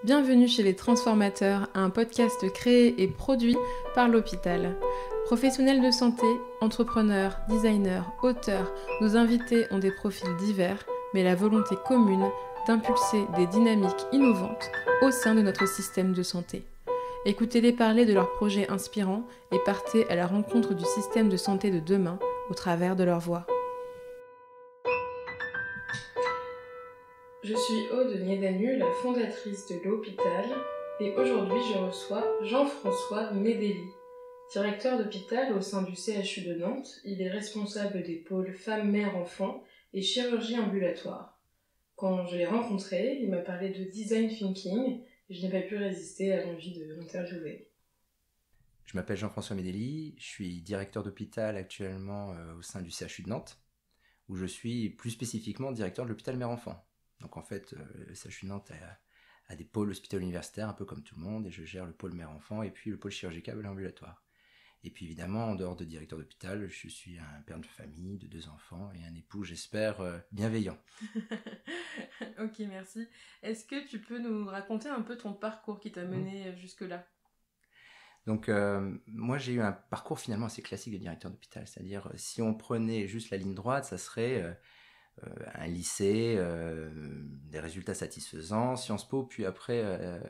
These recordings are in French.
Bienvenue chez Les Transformateurs, un podcast créé et produit par l'hôpital. Professionnels de santé, entrepreneurs, designers, auteurs, nos invités ont des profils divers, mais la volonté commune d'impulser des dynamiques innovantes au sein de notre système de santé. Écoutez-les parler de leurs projets inspirants et partez à la rencontre du système de santé de demain au travers de leur voix. Je suis Aude Niedanu, la fondatrice de l'hôpital, et aujourd'hui je reçois Jean-François Médéli. Directeur d'hôpital au sein du CHU de Nantes, il est responsable des pôles femmes-mères-enfants et chirurgie ambulatoire. Quand je l'ai rencontré, il m'a parlé de design thinking et je n'ai pas pu résister à l'envie de l'interviewer. Je m'appelle Jean-François Médéli, je suis directeur d'hôpital actuellement au sein du CHU de Nantes, où je suis plus spécifiquement directeur de l'hôpital mère-enfant. Donc en fait, le CHU de Nantes a des pôles hospitalo-universitaires, un peu comme tout le monde, et je gère le pôle mère-enfant et puis le pôle chirurgical et ambulatoire. Et puis évidemment, en dehors de directeur d'hôpital, je suis un père de famille, de 2 enfants et un époux, j'espère, bienveillant. Ok, merci. Est-ce que tu peux nous raconter un peu ton parcours qui t'a mené jusque-là ? Donc moi j'ai eu un parcours finalement assez classique de directeur d'hôpital, c'est-à-dire si on prenait juste la ligne droite, ça serait un lycée, des résultats satisfaisants, Sciences Po, puis après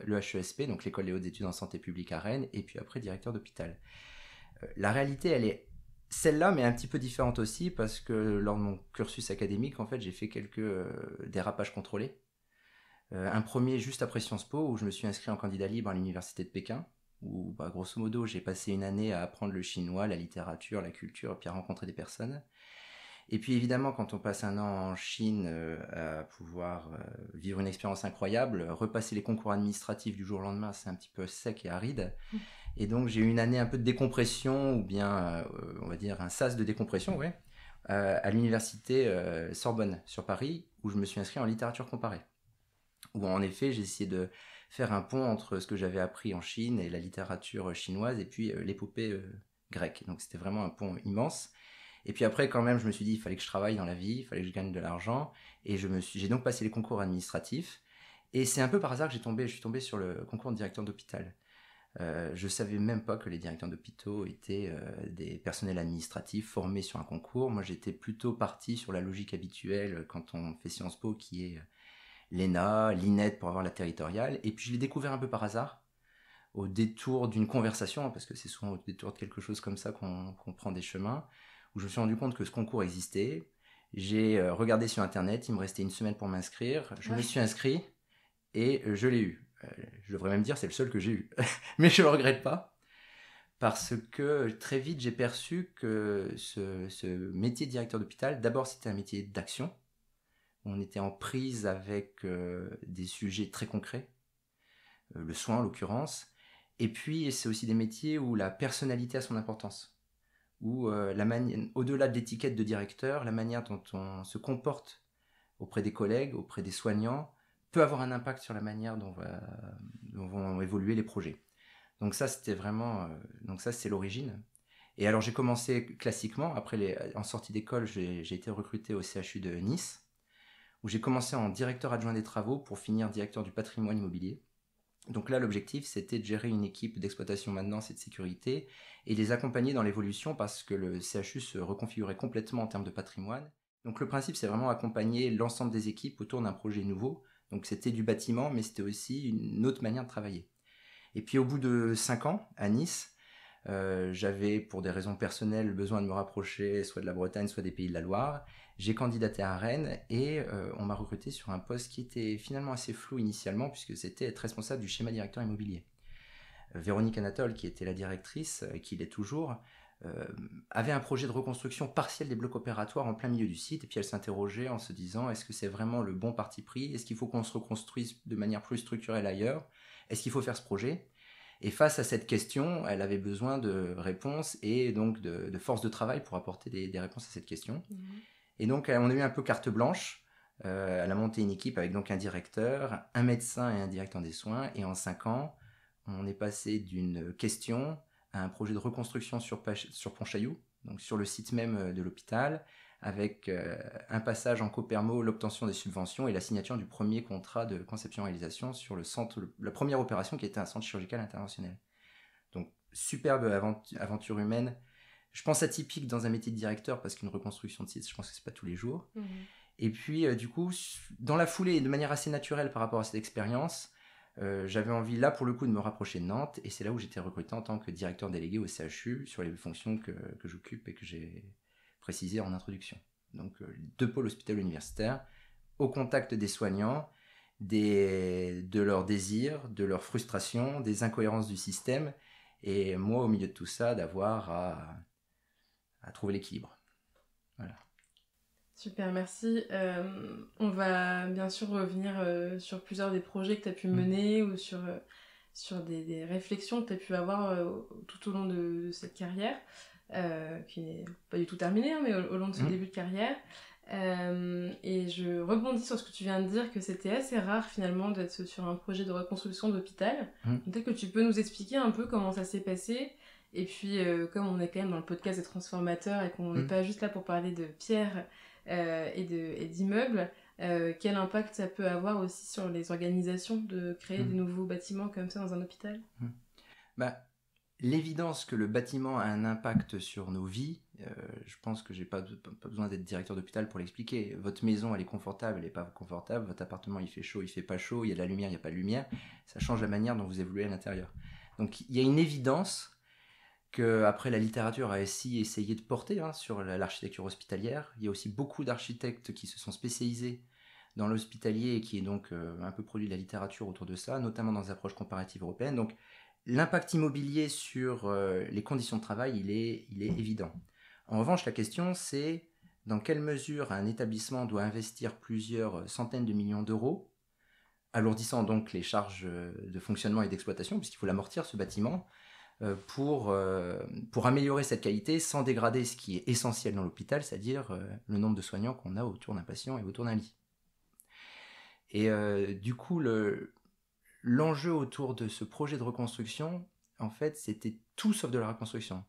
le HESP, donc l'école des hautes études en santé publique à Rennes, et puis après directeur d'hôpital. La réalité elle est celle-là, mais un petit peu différente aussi, parce que lors de mon cursus académique, en fait j'ai fait quelques dérapages contrôlés. Un premier juste après Sciences Po, où je me suis inscrit en candidat libre à l'université de Pékin, où grosso modo j'ai passé une année à apprendre le chinois, la littérature, la culture, puis à rencontrer des personnes. Et puis évidemment, quand on passe un an en Chine à pouvoir vivre une expérience incroyable, repasser les concours administratifs du jour au lendemain, c'est un petit peu sec et aride. Et donc j'ai eu une année un peu de décompression, ou bien on va dire un sas de décompression, ouais, à l'université Sorbonne sur Paris, où je me suis inscrit en littérature comparée. Où en effet j'ai essayé de faire un pont entre ce que j'avais appris en Chine et la littérature chinoise, et puis l'épopée grecque. Donc c'était vraiment un pont immense. Et puis après, quand même, je me suis dit, il fallait que je travaille dans la vie, il fallait que je gagne de l'argent. Et j'ai donc passé les concours administratifs. Et c'est un peu par hasard que je suis tombé sur le concours de directeur d'hôpital. Je savais même pas que les directeurs d'hôpitaux étaient des personnels administratifs formés sur un concours. Moi, j'étais plutôt parti sur la logique habituelle quand on fait Sciences Po, qui est l'ENA, l'INED pour avoir la territoriale. Et puis je l'ai découvert un peu par hasard, au détour d'une conversation, parce que c'est souvent au détour de quelque chose comme ça qu'on prend des chemins, où je me suis rendu compte que ce concours existait. J'ai regardé sur internet, il me restait une semaine pour m'inscrire, je me suis inscrit et je l'ai eu. Je devrais même dire c'est le seul que j'ai eu, mais je ne le regrette pas, parce que très vite j'ai perçu que ce métier de directeur d'hôpital, d'abord c'était un métier d'action, on était en prise avec des sujets très concrets, le soin en l'occurrence, et puis c'est aussi des métiers où la personnalité a son importance, où au-delà de l'étiquette de directeur, la manière dont on se comporte auprès des collègues, auprès des soignants, peut avoir un impact sur la manière dont vont évoluer les projets. Donc ça, c'était vraiment, donc ça c'est l'origine. Et alors j'ai commencé classiquement, en sortie d'école, j'ai été recruté au CHU de Nice, où j'ai commencé en directeur adjoint des travaux pour finir directeur du patrimoine immobilier. Donc là, l'objectif, c'était de gérer une équipe d'exploitation maintenance et de sécurité et les accompagner dans l'évolution, parce que le CHU se reconfigurait complètement en termes de patrimoine. Donc le principe, c'est vraiment accompagner l'ensemble des équipes autour d'un projet nouveau. Donc c'était du bâtiment, mais c'était aussi une autre manière de travailler. Et puis au bout de 5 ans, à Nice, j'avais, pour des raisons personnelles, besoin de me rapprocher soit de la Bretagne, soit des Pays de la Loire. J'ai candidaté à Rennes et on m'a recruté sur un poste qui était finalement assez flou initialement, puisque c'était être responsable du schéma directeur immobilier. Véronique Anatole, qui était la directrice, et qui l'est toujours, avait un projet de reconstruction partielle des blocs opératoires en plein milieu du site, et puis elle s'interrogeait en se disant, est-ce que c'est vraiment le bon parti pris? Est-ce qu'il faut qu'on se reconstruise de manière plus structurelle ailleurs? Est-ce qu'il faut faire ce projet? Et face à cette question, elle avait besoin de réponses et donc de force de travail pour apporter des réponses à cette question. Et donc, on a eu un peu carte blanche. Elle a monté une équipe avec donc un directeur, un médecin et un directeur des soins. Et en 5 ans, on est passé d'une question à un projet de reconstruction sur Pontchaillou, donc sur le site même de l'hôpital, avec un passage en copermo, l'obtention des subventions et la signature du premier contrat de conception-réalisation sur le centre, la première opération qui était un centre chirurgical interventionnel. Donc, superbe aventure humaine. Je pense atypique dans un métier de directeur parce qu'une reconstruction de site, je pense que c'est pas tous les jours. Et puis, du coup, dans la foulée et de manière assez naturelle par rapport à cette expérience, j'avais envie, là, pour le coup, de me rapprocher de Nantes. Et c'est là où j'étais recruté en tant que directeur délégué au CHU sur les fonctions que j'occupe et que j'ai précisées en introduction. Donc, 2 pôles hospitalo-universitaires, au contact des soignants, de leurs désirs, de leurs frustrations, des incohérences du système. Et moi, au milieu de tout ça, d'avoir à trouver l'équilibre. Voilà. Super, merci. On va bien sûr revenir sur plusieurs des projets que tu as pu mener ou sur des réflexions que tu as pu avoir tout au long de cette carrière, qui n'est pas du tout terminée, hein, mais au long de ce début de carrière. Et je rebondis sur ce que tu viens de dire, que c'était assez rare finalement d'être sur un projet de reconstruction d'hôpital. Peut-être que tu peux nous expliquer un peu comment ça s'est passé. Et puis, comme on est quand même dans le podcast des transformateurs et qu'on n'est pas juste là pour parler de pierre et d'immeubles, quel impact ça peut avoir aussi sur les organisations de créer des nouveaux bâtiments comme ça dans un hôpital? L'évidence que le bâtiment a un impact sur nos vies, je pense que j'ai pas besoin d'être directeur d'hôpital pour l'expliquer. Votre maison, elle est confortable, elle n'est pas confortable. Votre appartement, il fait chaud, il fait pas chaud. Il y a de la lumière, il n'y a pas de lumière. Ça change la manière dont vous évoluez à l'intérieur. Donc, il y a une évidence que, après, la littérature a aussi essayé de porter sur l'architecture hospitalière. Il y a aussi beaucoup d'architectes qui se sont spécialisés dans l'hospitalier et qui est donc un peu produit de la littérature autour de ça, notamment dans des approches comparatives européennes. Donc, l'impact immobilier sur les conditions de travail, il est évident. En revanche, la question, c'est dans quelle mesure un établissement doit investir plusieurs centaines de millions d'euros, alourdissant donc les charges de fonctionnement et d'exploitation, puisqu'il faut l'amortir, ce bâtiment, pour améliorer cette qualité sans dégrader ce qui est essentiel dans l'hôpital, c'est-à-dire le nombre de soignants qu'on a autour d'un patient et autour d'un lit. Et du coup, l'enjeu autour de ce projet de reconstruction, en fait, c'était tout sauf de la reconstruction.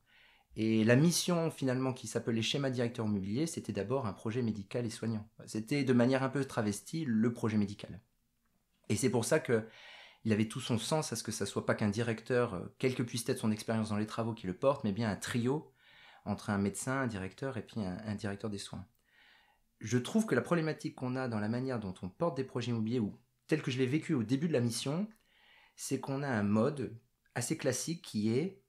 Et la mission, finalement, qui s'appelait schéma directeur immobilier, c'était d'abord un projet médical et soignant. C'était, de manière un peu travestie, le projet médical. Et c'est pour ça qu'il avait tout son sens à ce que ça soit pas qu'un directeur, quelle que puisse être son expérience dans les travaux, qui le porte, mais bien un trio entre un médecin, un directeur et puis un directeur des soins. Je trouve que la problématique qu'on a dans la manière dont on porte des projets immobiliers, ou tel que je l'ai vécu au début de la mission, c'est qu'on a un mode assez classique qui est: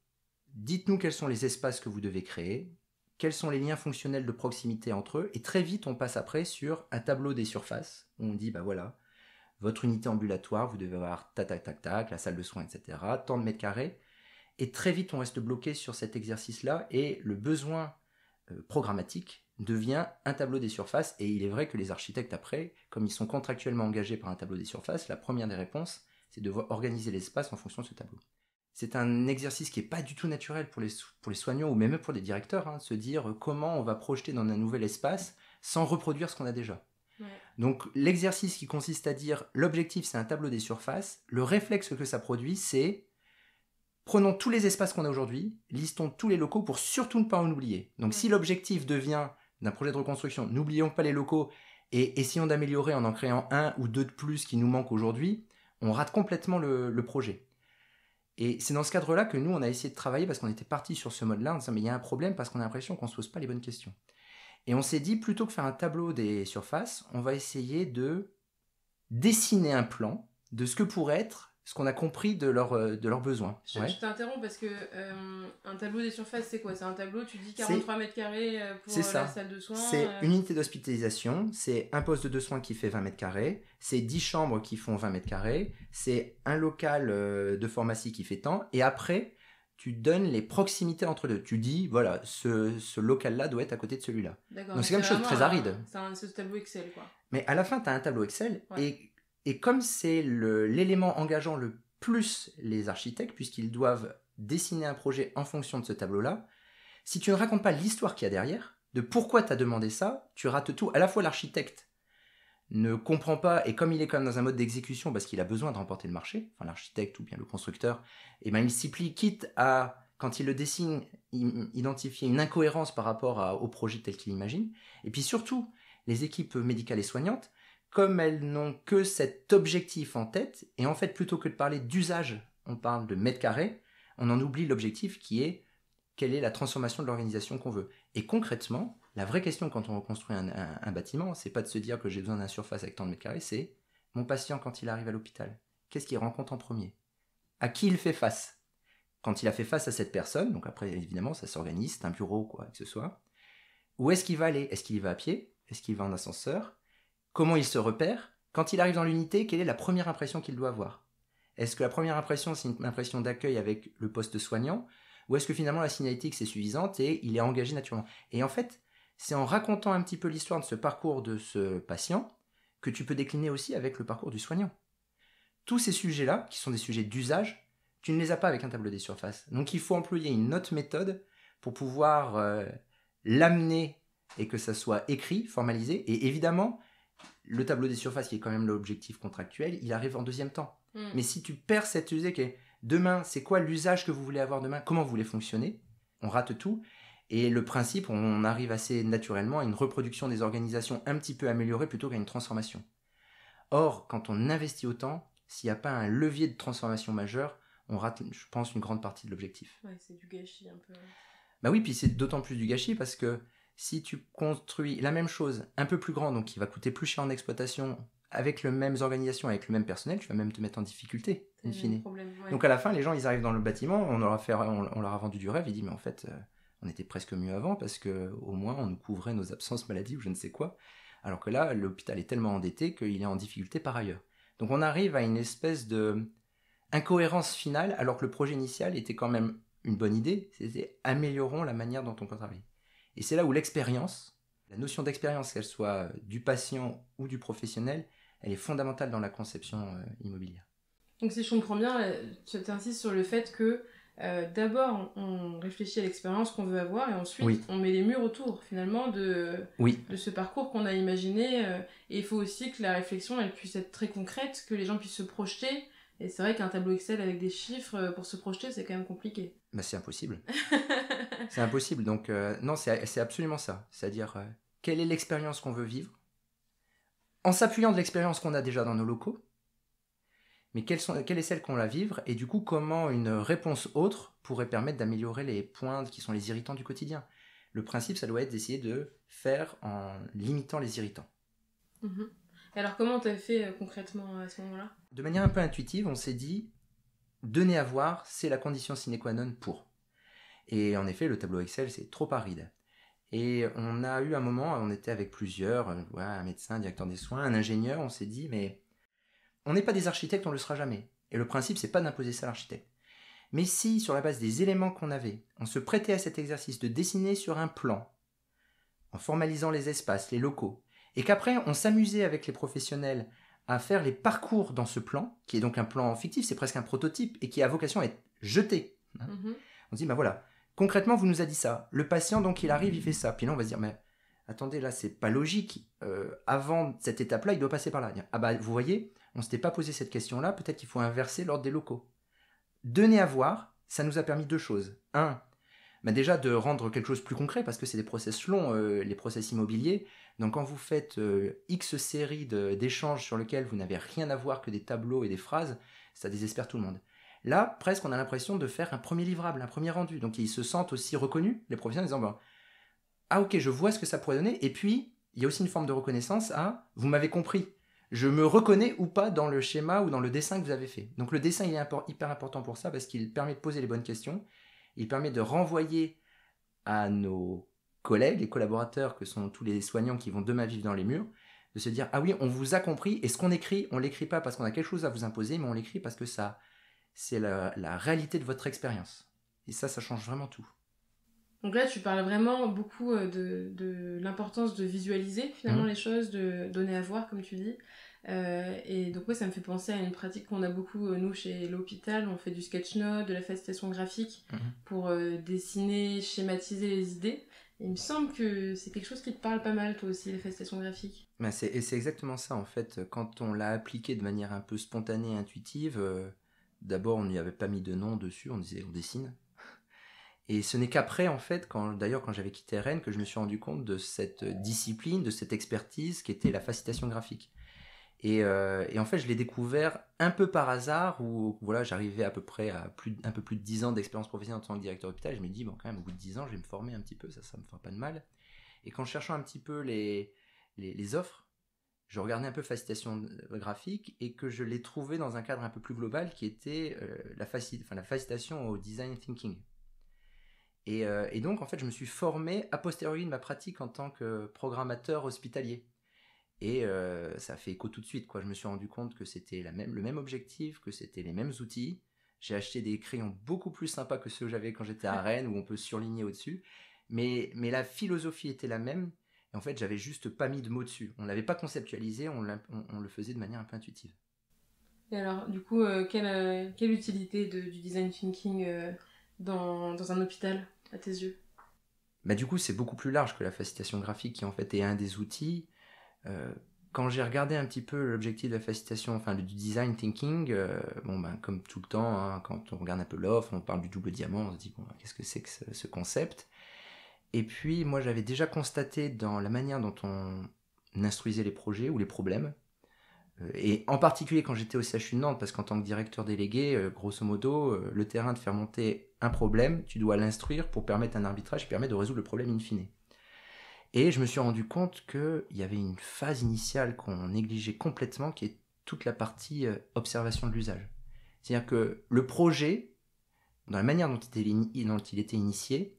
dites-nous quels sont les espaces que vous devez créer, quels sont les liens fonctionnels de proximité entre eux, et très vite on passe après sur un tableau des surfaces, où on dit, voilà, votre unité ambulatoire, vous devez avoir tac, la salle de soins, etc., tant de mètres carrés, et très vite on reste bloqué sur cet exercice-là, et le besoin programmatique devient un tableau des surfaces. Et il est vrai que les architectes, après, comme ils sont contractuellement engagés par un tableau des surfaces, la première des réponses, c'est de organiser l'espace en fonction de ce tableau. C'est un exercice qui n'est pas du tout naturel pour les soignants ou même pour les directeurs, de se dire comment on va projeter dans un nouvel espace sans reproduire ce qu'on a déjà. Ouais. Donc l'exercice qui consiste à dire l'objectif c'est un tableau des surfaces, le réflexe que ça produit c'est: prenons tous les espaces qu'on a aujourd'hui, listons tous les locaux pour surtout ne pas en oublier. Donc si l'objectif devient d'un projet de reconstruction, n'oublions pas les locaux et essayons d'améliorer en créant 1 ou 2 de plus qui nous manquent aujourd'hui, on rate complètement le projet. Et c'est dans ce cadre-là que nous, on a essayé de travailler, parce qu'on était parti sur ce mode-là en disant mais il y a un problème parce qu'on a l'impression qu'on ne se pose pas les bonnes questions. Et on s'est dit, plutôt que faire un tableau des surfaces, on va essayer de dessiner un plan de ce que pourrait être ce qu'on a compris de leurs besoins. Je t'interromps parce que un tableau des surfaces, c'est quoi? C'est un tableau, tu dis 43 mètres carrés pour la salle de soins. C'est une unité d'hospitalisation, c'est un poste de soins qui fait 20 mètres carrés, c'est 10 chambres qui font 20 mètres carrés, c'est un local de pharmacie qui fait tant, et après, tu donnes les proximités entre deux. Tu dis, voilà, ce local-là doit être à côté de celui-là. D'accord, donc c'est quelque chose de très aride. C'est un tableau Excel, quoi. Mais à la fin, tu as un tableau Excel, et comme c'est l'élément engageant le plus les architectes, puisqu'ils doivent dessiner un projet en fonction de ce tableau-là, si tu ne racontes pas l'histoire qu'il y a derrière, de pourquoi tu as demandé ça, tu rates tout. À la fois, l'architecte ne comprend pas, et comme il est quand même dans un mode d'exécution, parce qu'il a besoin de remporter le marché, enfin l'architecte ou bien le constructeur, et ben il s'y plie, quitte à quand il le dessine, identifier une incohérence par rapport au projet tel qu'il imagine. Et puis surtout, les équipes médicales et soignantes, comme elles n'ont que cet objectif en tête, et en fait, plutôt que de parler d'usage, on parle de mètres carrés, on en oublie l'objectif qui est quelle est la transformation de l'organisation qu'on veut. Et concrètement, la vraie question quand on reconstruit un bâtiment, c'est pas de se dire que j'ai besoin d'un surface avec tant de mètres carrés, c'est mon patient quand il arrive à l'hôpital, qu'est-ce qu'il rencontre en premier? À qui il fait face? Quand il a fait face à cette personne, donc après évidemment ça s'organise, c'est un bureau quoi que ce soit, où est-ce qu'il va aller? Est-ce qu'il y va à pied? Est-ce qu'il va en ascenseur? Comment il se repère? Quand il arrive dans l'unité, quelle est la première impression qu'il doit avoir? Est-ce que la première impression c'est une impression d'accueil avec le poste soignant? Ou est-ce que finalement la signalétique c'est suffisante et il est engagé naturellement? Et en fait, c'est en racontant un petit peu l'histoire de ce parcours de ce patient que tu peux décliner aussi avec le parcours du soignant. Tous ces sujets-là, qui sont des sujets d'usage, tu ne les as pas avec un tableau des surfaces. Donc il faut employer une autre méthode pour pouvoir l'amener et que ça soit écrit, formalisé. Et évidemment, le tableau des surfaces, qui est quand même l'objectif contractuel, il arrive en deuxième temps. Mais si tu perds cette usage, demain, c'est quoi l'usage que vous voulez avoir demain? Comment vous voulez fonctionner? On rate tout. Et le principe, on arrive assez naturellement à une reproduction des organisations un petit peu améliorée plutôt qu'à une transformation. Or, quand on investit autant, s'il n'y a pas un levier de transformation majeur, on rate, je pense, une grande partie de l'objectif. Ouais, c'est du gâchis un peu. Bah oui, puis c'est d'autant plus du gâchis parce que si tu construis la même chose, un peu plus grand, donc qui va coûter plus cher en exploitation, avec les mêmes organisations, avec le même personnel, tu vas même te mettre en difficulté, in fine. Ouais. Donc à la fin, les gens, ils arrivent dans le bâtiment, on leur a vendu du rêve, ils disent, mais en fait, on était presque mieux avant parce que au moins on nous couvrait nos absences maladie ou je ne sais quoi. Alors que là, l'hôpital est tellement endetté qu'il est en difficulté par ailleurs. Donc on arrive à une espèce de incohérence finale, alors que le projet initial était quand même une bonne idée, c'était améliorons la manière dont on peut travailler. Et c'est là où l'expérience, la notion d'expérience, qu'elle soit du patient ou du professionnel, elle est fondamentale dans la conception immobilière. Donc si je comprends bien, tu insistes sur le fait que d'abord on réfléchit à l'expérience qu'on veut avoir et ensuite on met les murs autour finalement de ce parcours qu'on a imaginé. Et il faut aussi que la réflexion elle puisse être très concrète, que les gens puissent se projeter. Et c'est vrai qu'un tableau Excel avec des chiffres pour se projeter c'est quand même compliqué. Bah, c'est impossible. C'est impossible. Donc non, c'est absolument ça. C'est-à-dire quelle est l'expérience qu'on veut vivre en s'appuyant de l'expérience qu'on a déjà dans nos locaux, mais quelle est celle qu'on va vivre et du coup comment une réponse autre pourrait permettre d'améliorer les points qui sont les irritants du quotidien. Le principe, ça doit être d'essayer de faire en limitant les irritants. Mmh. Et alors comment tu as fait concrètement à ce moment-là? De manière un peu intuitive, on s'est dit donner à voir, c'est la condition sine qua non pour. Et en effet, le tableau Excel, c'est trop aride. Et on a eu un moment, on était avec plusieurs, un médecin, un directeur des soins, un ingénieur, on s'est dit, mais on n'est pas des architectes, on ne le sera jamais. Et le principe, c'est pas d'imposer ça à l'architecte. Mais si, sur la base des éléments qu'on avait, on se prêtait à cet exercice de dessiner sur un plan, en formalisant les espaces, les locaux, et qu'après, on s'amusait avec les professionnels à faire les parcours dans ce plan, qui est donc un plan fictif, c'est presque un prototype, et qui a vocation à être jeté. On se dit, ben voilà, concrètement, vous nous a dit ça. Le patient, donc, il arrive, il fait ça. Puis là, on va se dire, mais attendez, là, c'est pas logique. Avant cette étape-là, il doit passer par là. Ah bah, vous voyez, on ne s'était pas posé cette question-là. Peut-être qu'il faut inverser l'ordre des locaux. Donner à voir, ça nous a permis deux choses. Un, bah déjà de rendre quelque chose plus concret, parce que c'est des process longs, les process immobiliers. Donc, quand vous faites X séries d'échanges sur lesquels vous n'avez rien à voir que des tableaux et des phrases, ça désespère tout le monde. Là, presque, on a l'impression de faire un premier livrable, un premier rendu. Donc, ils se sentent aussi reconnus, les professionnels, en disant, bon, ah ok, je vois ce que ça pourrait donner. Et puis, il y a aussi une forme de reconnaissance à, vous m'avez compris. Je me reconnais ou pas dans le schéma ou dans le dessin que vous avez fait. Donc, le dessin, il est hyper important pour ça, parce qu'il permet de poser les bonnes questions. Il permet de renvoyer à nos collègues, les collaborateurs, que sont tous les soignants qui vont demain vivre dans les murs, de se dire, ah oui, on vous a compris. Et ce qu'on écrit, on l'écrit pas parce qu'on a quelque chose à vous imposer, mais on l'écrit parce que ça... c'est la réalité de votre expérience. Et ça change vraiment tout. Donc là, tu parles vraiment beaucoup de l'importance de visualiser finalement les choses, de donner à voir, comme tu dis. Et donc ça me fait penser à une pratique qu'on a beaucoup, nous, chez l'hôpital. On fait du sketch note, de la facilitation graphique pour dessiner, schématiser les idées. Et il me semble que c'est quelque chose qui te parle pas mal, toi aussi, la facilitation graphique. Ben c'est exactement ça, en fait. Quand on l'a appliqué de manière un peu spontanée et intuitive... d'abord, on n'y avait pas mis de nom dessus, on disait on dessine. Et ce n'est qu'après, en fait, d'ailleurs quand j'avais quitté Rennes, que je me suis rendu compte de cette discipline, de cette expertise qui était la facilitation graphique. Et en fait, je l'ai découvert un peu par hasard, où voilà, j'arrivais à peu près à un peu plus de 10 ans d'expérience professionnelle en tant que directeur d'hôpital. Je me dis, bon, quand même, au bout de 10 ans, je vais me former un petit peu, ça me fera pas de mal. Et qu'en cherchant un petit peu les offres, je regardais un peu facilitation graphique et que je l'ai trouvé dans un cadre un peu plus global qui était la facilitation au design thinking. Et donc, en fait, je me suis formé a posteriori de ma pratique en tant que programmateur hospitalier. Et ça a fait écho tout de suite, quoi. Je me suis rendu compte que c'était le même objectif, que c'était les mêmes outils. J'ai acheté des crayons beaucoup plus sympas que ceux que j'avais quand j'étais à Rennes, où on peut surligner au-dessus. Mais la philosophie était la même. Et en fait, j'avais juste pas mis de mots dessus. On l'avait pas conceptualisé, on le faisait de manière un peu intuitive. Et alors, du coup, quelle utilité du design thinking dans un hôpital, à tes yeux? Bah, du coup, c'est beaucoup plus large que la facilitation graphique, qui en fait est un des outils. Quand j'ai regardé un petit peu l'objectif de la facilitation, enfin du design thinking, comme tout le temps, hein, quand on regarde un peu l'offre, on parle du double diamant, on se dit, bon, qu'est-ce que c'est que ce concept? Et puis, moi, j'avais déjà constaté dans la manière dont on instruisait les projets ou les problèmes, et en particulier quand j'étais au CHU de Nantes, parce qu'en tant que directeur délégué, grosso modo, le terrain de faire monter un problème, tu dois l'instruire pour permettre un arbitrage qui permet de résoudre le problème in fine. Et je me suis rendu compte qu'il y avait une phase initiale qu'on négligeait complètement, qui est toute la partie observation de l'usage. C'est-à-dire que le projet, dans la manière dont il était initié,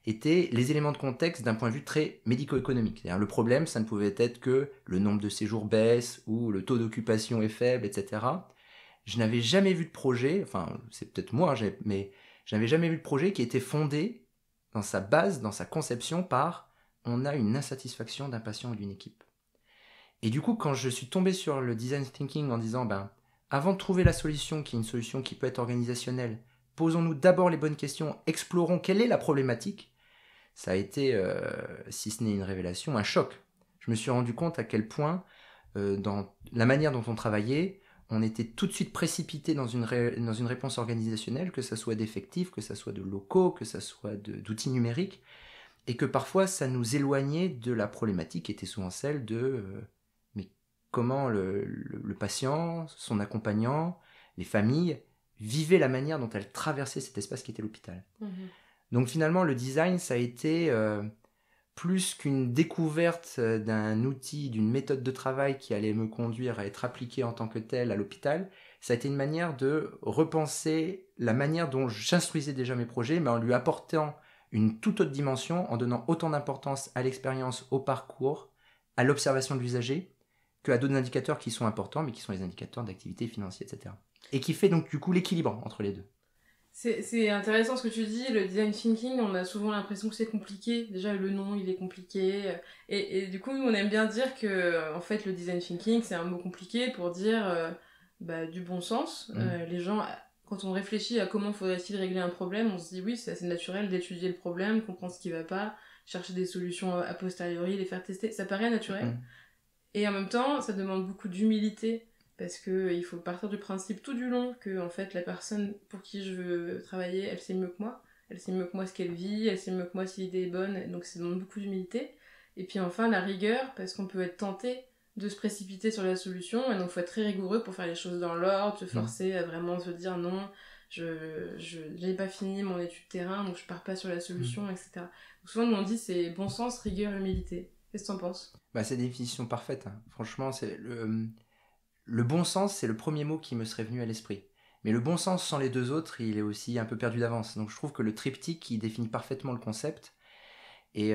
étaient les éléments de contexte d'un point de vue très médico-économique. C'est-à-dire le problème, ça ne pouvait être que le nombre de séjours baisse ou le taux d'occupation est faible, etc. Je n'avais jamais vu de projet, enfin c'est peut-être moi, mais je n'avais jamais vu de projet qui était fondé dans sa base, dans sa conception par on a une insatisfaction d'un patient ou d'une équipe. Et du coup, quand je suis tombé sur le design thinking en disant, avant de trouver la solution, qui est une solution qui peut être organisationnelle, posons-nous d'abord les bonnes questions, explorons quelle est la problématique, ça a été, si ce n'est une révélation, un choc. Je me suis rendu compte à quel point, dans la manière dont on travaillait, on était tout de suite précipité dans une réponse organisationnelle, que ça soit d'effectifs, que ça soit de locaux, que ça soit d'outils numériques, et que parfois ça nous éloignait de la problématique qui était souvent celle de mais comment le patient, son accompagnant, les familles vivaient la manière dont elles traversaient cet espace qui était l'hôpital. Mmh. Donc finalement le design ça a été plus qu'une découverte d'un outil, d'une méthode de travail qui allait me conduire à être appliqué en tant que tel à l'hôpital, ça a été une manière de repenser la manière dont j'instruisais déjà mes projets, mais en lui apportant une toute autre dimension, en donnant autant d'importance à l'expérience, au parcours, à l'observation de l'usager, qu'à d'autres indicateurs qui sont importants, mais qui sont les indicateurs d'activité financière, etc. Et qui fait donc du coup l'équilibre entre les deux. C'est intéressant ce que tu dis, le design thinking, on a souvent l'impression que c'est compliqué. Déjà, le nom, il est compliqué. Et du coup, on aime bien dire que, en fait, le design thinking, c'est un mot compliqué pour dire du bon sens. Les gens, quand on réfléchit à comment faudrait-il régler un problème, on se dit oui, c'est assez naturel d'étudier le problème, comprendre ce qui va pas, chercher des solutions a posteriori, les faire tester. Ça paraît naturel. Et en même temps, ça demande beaucoup d'humilité. Parce qu'il faut partir du principe tout du long que en fait, la personne pour qui je veux travailler, elle sait mieux que moi. Elle sait mieux que moi ce qu'elle vit, elle sait mieux que moi si l'idée est bonne, donc ça demande beaucoup d'humilité. Et puis enfin, la rigueur, parce qu'on peut être tenté de se précipiter sur la solution, et donc il faut être très rigoureux pour faire les choses dans l'ordre, se forcer à vraiment se dire non, j'ai pas fini mon étude terrain, donc je pars pas sur la solution, etc. Donc souvent, nous on dit c'est bon sens, rigueur, humilité. Qu'est-ce que t'en penses ? C'est des définitions parfaites. Hein. Franchement, c'est le bon sens, c'est le premier mot qui me serait venu à l'esprit. Mais le bon sens sans les deux autres, il est aussi un peu perdu d'avance. Donc je trouve que le triptyque, il définit parfaitement le concept. Et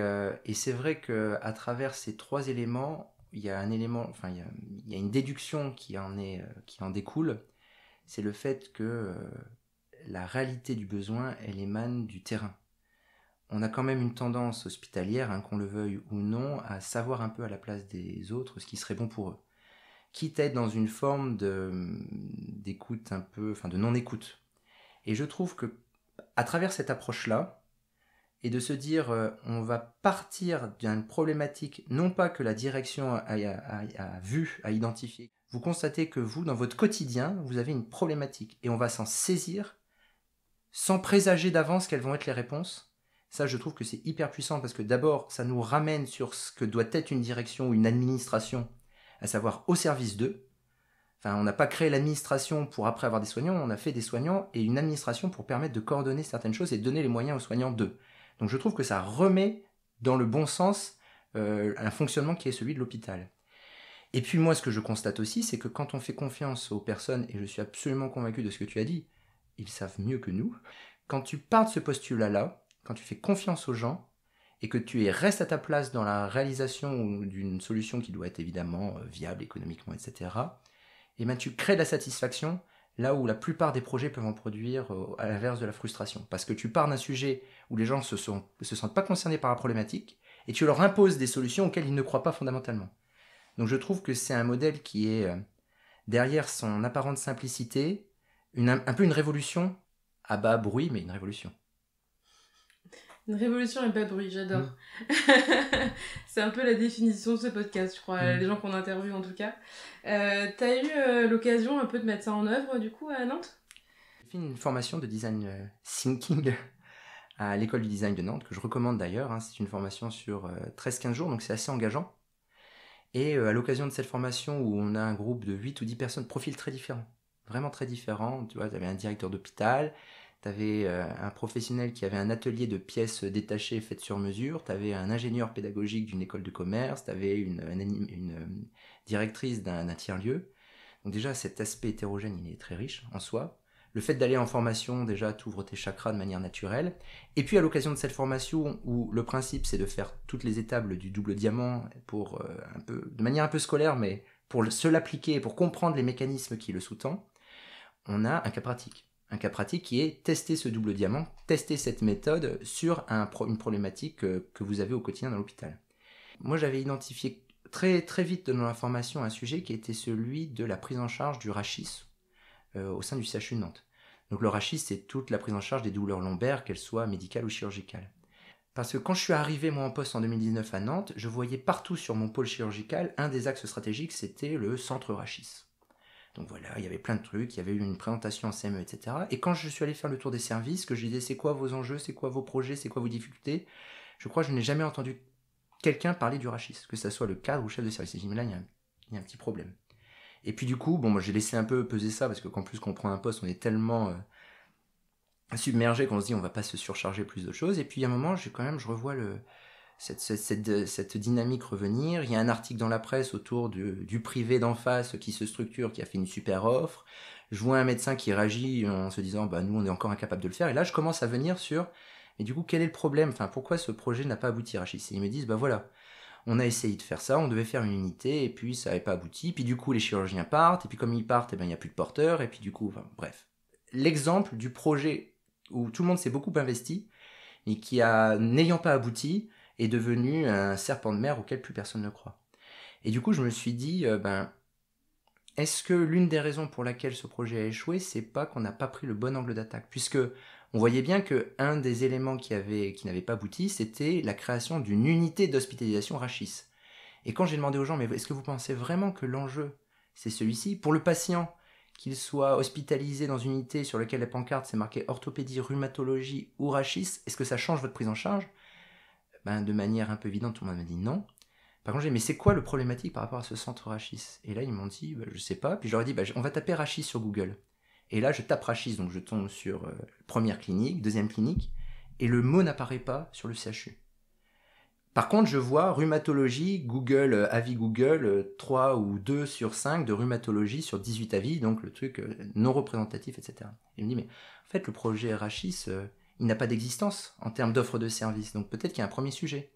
c'est vrai qu'à travers ces trois éléments, il y a un élément, enfin il y a une déduction qui en découle. C'est le fait que la réalité du besoin, elle émane du terrain. On a quand même une tendance hospitalière, hein, qu'on le veuille ou non, à savoir un peu à la place des autres ce qui serait bon pour eux. Quitte à être dans une forme d'écoute un peu, enfin de non-écoute. Et je trouve que à travers cette approche-là, et de se dire on va partir d'une problématique, non pas que la direction a vu, a identifié. Vous constatez que vous, dans votre quotidien, vous avez une problématique, et on va s'en saisir sans présager d'avance quelles vont être les réponses. Ça, je trouve que c'est hyper puissant parce que d'abord, ça nous ramène sur ce que doit être une direction ou une administration, à savoir au service d'eux. Enfin, on n'a pas créé l'administration pour après avoir des soignants, on a fait des soignants et une administration pour permettre de coordonner certaines choses et de donner les moyens aux soignants d'eux. Donc je trouve que ça remet dans le bon sens un fonctionnement qui est celui de l'hôpital. Et puis moi, ce que je constate aussi, c'est que quand on fait confiance aux personnes, et je suis absolument convaincu de ce que tu as dit, ils savent mieux que nous, quand tu pars de ce postulat-là, quand tu fais confiance aux gens, et que tu restes à ta place dans la réalisation d'une solution qui doit être évidemment viable économiquement, etc., et ben tu crées de la satisfaction là où la plupart des projets peuvent en produire à l'inverse de la frustration. Parce que tu pars d'un sujet où les gens se sentent pas concernés par la problématique, et tu leur imposes des solutions auxquelles ils ne croient pas fondamentalement. Donc je trouve que c'est un modèle qui est, derrière son apparente simplicité, un peu une révolution à bas bruit, mais une révolution. Une révolution à bas bruit, j'adore. C'est un peu la définition de ce podcast, je crois, les gens qu'on interviewe en tout cas. T'as eu l'occasion un peu de mettre ça en œuvre, du coup, à Nantes ? J'ai fait une formation de design thinking à l'école du design de Nantes, que je recommande d'ailleurs. C'est une formation sur 13-15 jours, donc c'est assez engageant. Et à l'occasion de cette formation où on a un groupe de 8 ou 10 personnes, profils très différents, vraiment très différents. Tu vois, tu avais un directeur d'hôpital, tu avais un professionnel qui avait un atelier de pièces détachées faites sur mesure, tu avais un ingénieur pédagogique d'une école de commerce, tu avais une directrice d'un tiers-lieu. Donc déjà, cet aspect hétérogène, il est très riche en soi. Le fait d'aller en formation, déjà, t'ouvre tes chakras de manière naturelle. Et puis, à l'occasion de cette formation, où le principe, c'est de faire toutes les étapes du double diamant pour de manière un peu scolaire, mais pour se l'appliquer et pour comprendre les mécanismes qui le sous-tendent, on a un cas pratique. Un cas pratique qui est tester ce double diamant, tester cette méthode sur une problématique que vous avez au quotidien dans l'hôpital. Moi, j'avais identifié très, très vite dans la formation un sujet qui était celui de la prise en charge du rachis au sein du CHU de Nantes. Donc le rachis, c'est toute la prise en charge des douleurs lombaires, qu'elles soient médicales ou chirurgicales. Parce que quand je suis arrivé moi en poste en 2019 à Nantes, je voyais partout sur mon pôle chirurgical, un des axes stratégiques, c'était le centre rachis. Donc voilà, il y avait plein de trucs, il y avait eu une présentation en CME, etc. Et quand je suis allé faire le tour des services, que je disais c'est quoi vos enjeux, c'est quoi vos projets, c'est quoi vos difficultés, je crois que je n'ai jamais entendu quelqu'un parler du rachis, que ce soit le cadre ou le chef de service. Et j'ai dit mais là il y a un petit problème. Et puis du coup, moi j'ai laissé un peu peser ça, parce que qu'en plus qu'on prend un poste, on est tellement submergé qu'on se dit on va pas se surcharger plus de choses. Et puis à un moment, je revois cette dynamique revenir. Il y a un article dans la presse autour du privé d'en face qui se structure, qui a fait une super offre. Je vois un médecin qui réagit en se disant bah nous on est encore incapable de le faire. Et là je commence à venir sur mais du coup quel est le problème, enfin pourquoi ce projet n'a pas abouti, Rachid? Et ils me disent bah voilà, on a essayé de faire ça, on devait faire une unité, et puis ça n'avait pas abouti, puis du coup les chirurgiens partent, et puis comme ils partent, il n'y a plus de porteurs, et puis du coup, bref. L'exemple du projet où tout le monde s'est beaucoup investi, et qui, n'ayant pas abouti, est devenu un serpent de mer auquel plus personne ne croit. Et du coup, je me suis dit, est-ce que l'une des raisons pour laquelle ce projet a échoué, c'est pas qu'on n'a pas pris le bon angle d'attaque? Puisque on voyait bien qu'un des éléments qui n'avait pas abouti, c'était la création d'une unité d'hospitalisation rachis. Et quand j'ai demandé aux gens, mais est-ce que vous pensez vraiment que l'enjeu, c'est celui-ci? Pour le patient, qu'il soit hospitalisé dans une unité sur laquelle la pancarte c'est marqué orthopédie, rhumatologie ou rachis, est-ce que ça change votre prise en charge? De manière un peu évidente, tout le monde m'a dit non. Par contre, j'ai dit, mais c'est quoi le problématique par rapport à ce centre rachis? Et là, ils m'ont dit, je sais pas. Puis je leur ai dit, on va taper rachis sur Google. Et là, je tape rachis, donc je tombe sur première clinique, deuxième clinique, et le mot n'apparaît pas sur le CHU. Par contre, je vois rhumatologie, Google, avis Google, 3 ou 2 sur 5 de rhumatologie sur 18 avis, donc le truc non représentatif, etc. Il me dit, mais en fait, le projet rachis, il n'a pas d'existence en termes d'offre de service, donc peut-être qu'il y a un premier sujet.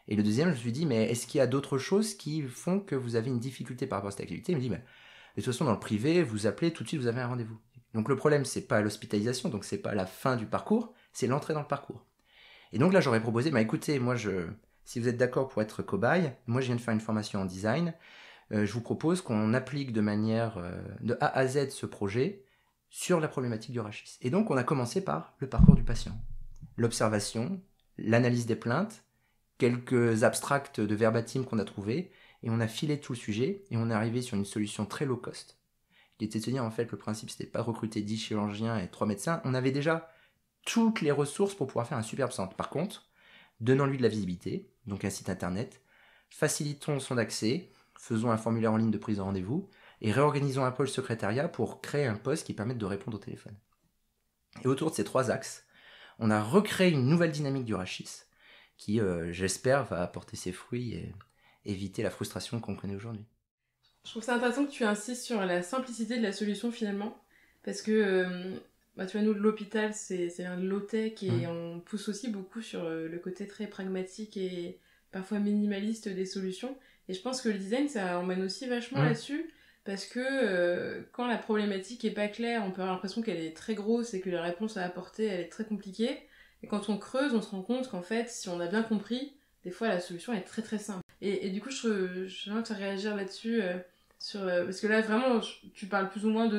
Et le deuxième, je me suis dit, mais est-ce qu'il y a d'autres choses qui font que vous avez une difficulté par rapport à cette activité? Il me dit, de toute façon, dans le privé, vous appelez, tout de suite, vous avez un rendez-vous. Donc le problème, c'est pas l'hospitalisation, donc c'est pas la fin du parcours, c'est l'entrée dans le parcours. Et donc là, j'aurais proposé, écoutez, si vous êtes d'accord pour être cobaye, moi je viens de faire une formation en design, je vous propose qu'on applique de manière de A à Z ce projet sur la problématique du rachis. Et donc on a commencé par le parcours du patient, l'observation, l'analyse des plaintes, quelques abstracts de verbatim qu'on a trouvés, et on a filé tout le sujet, et on est arrivé sur une solution très low cost. Il était de se dire, en fait, le principe, c'était pas de recruter 10 chirurgiens et 3 médecins. On avait déjà toutes les ressources pour pouvoir faire un superbe centre. Par contre, donnons-lui de la visibilité, donc un site internet, facilitons son accès, faisons un formulaire en ligne de prise de rendez-vous et réorganisons un peu le secrétariat pour créer un poste qui permette de répondre au téléphone. Et autour de ces 3 axes, on a recréé une nouvelle dynamique du rachis qui, j'espère, va apporter ses fruits et éviter la frustration qu'on connaît aujourd'hui. Je trouve ça intéressant que tu insistes sur la simplicité de la solution finalement, parce que tu vois, nous de l'hôpital, c'est un low-tech et on pousse aussi beaucoup sur le côté très pragmatique et parfois minimaliste des solutions. Et je pense que le design, ça emmène aussi vachement là-dessus, parce que quand la problématique est pas claire, on peut avoir l'impression qu'elle est très grosse et que la réponse à apporter, elle est très compliquée. Et quand on creuse, on se rend compte qu'en fait, si on a bien compris, des fois la solution est très très simple. Et du coup, j'aimerais te réagir là-dessus, parce que là, vraiment, tu parles plus ou moins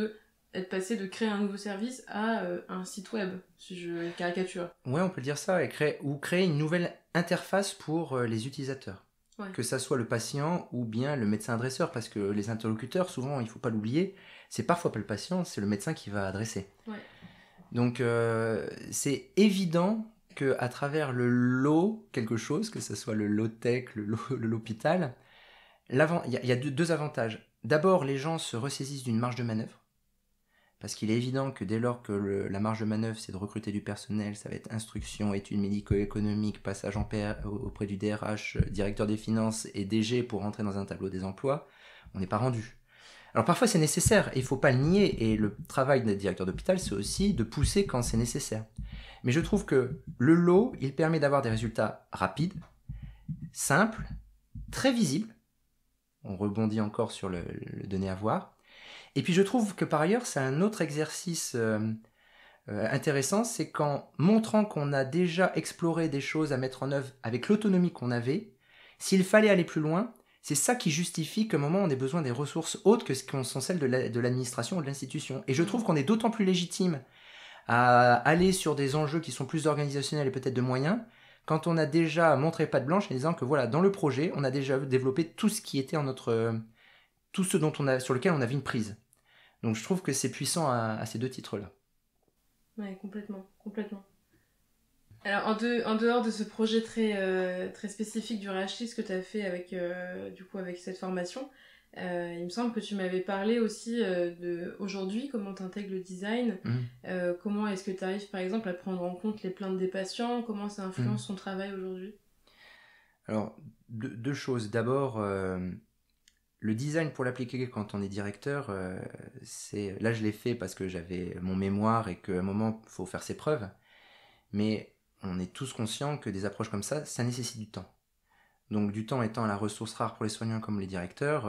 être passé de créer un nouveau service à un site web, si je caricature. Ouais, on peut dire ça, et créer une nouvelle interface pour les utilisateurs. Ouais. Que ça soit le patient ou bien le médecin adresseur, parce que les interlocuteurs, souvent, il ne faut pas l'oublier, c'est parfois pas le patient, c'est le médecin qui va adresser. Ouais. Donc, c'est évident qu'à travers le lot, quelque chose, que ce soit le low-tech, l'hôpital, il y a deux avantages. D'abord, les gens se ressaisissent d'une marge de manœuvre, parce qu'il est évident que dès lors que la marge de manœuvre, c'est de recruter du personnel, ça va être instruction, études médico-économiques, passage auprès du DRH, directeur des finances et DG pour rentrer dans un tableau des emplois, on n'est pas rendu. Alors parfois c'est nécessaire, et il ne faut pas le nier, et le travail d'un directeur d'hôpital, c'est aussi de pousser quand c'est nécessaire. Mais je trouve que le lot, il permet d'avoir des résultats rapides, simples, très visibles. On rebondit encore sur le donner à voir. Et puis je trouve que par ailleurs, c'est un autre exercice intéressant, c'est qu'en montrant qu'on a déjà exploré des choses à mettre en œuvre avec l'autonomie qu'on avait, s'il fallait aller plus loin, c'est ça qui justifie qu'à un moment on ait besoin des ressources autres que ce qu'on sont celles de l'administration ou de l'institution. Et je trouve qu'on est d'autant plus légitime à aller sur des enjeux qui sont plus organisationnels et peut-être de moyens, quand on a déjà montré patte blanche en disant que voilà, dans le projet, on a déjà développé tout ce qui était en tout ce sur lequel on avait une prise. Donc je trouve que c'est puissant à ces 2 titres-là. Ouais, complètement. Alors en dehors de ce projet très, très spécifique du rachis que tu as fait avec cette formation, il me semble que tu m'avais parlé aussi de aujourd'hui, comment tu intègres le design, comment est-ce que tu arrives par exemple à prendre en compte les plaintes des patients, comment ça influence ton travail aujourd'hui? Alors, 2 choses. D'abord, le design pour l'appliquer quand on est directeur, là je l'ai fait parce que j'avais mon mémoire et qu'à un moment il faut faire ses preuves, mais on est tous conscients que des approches comme ça nécessite du temps. Donc du temps étant la ressource rare pour les soignants comme les directeurs,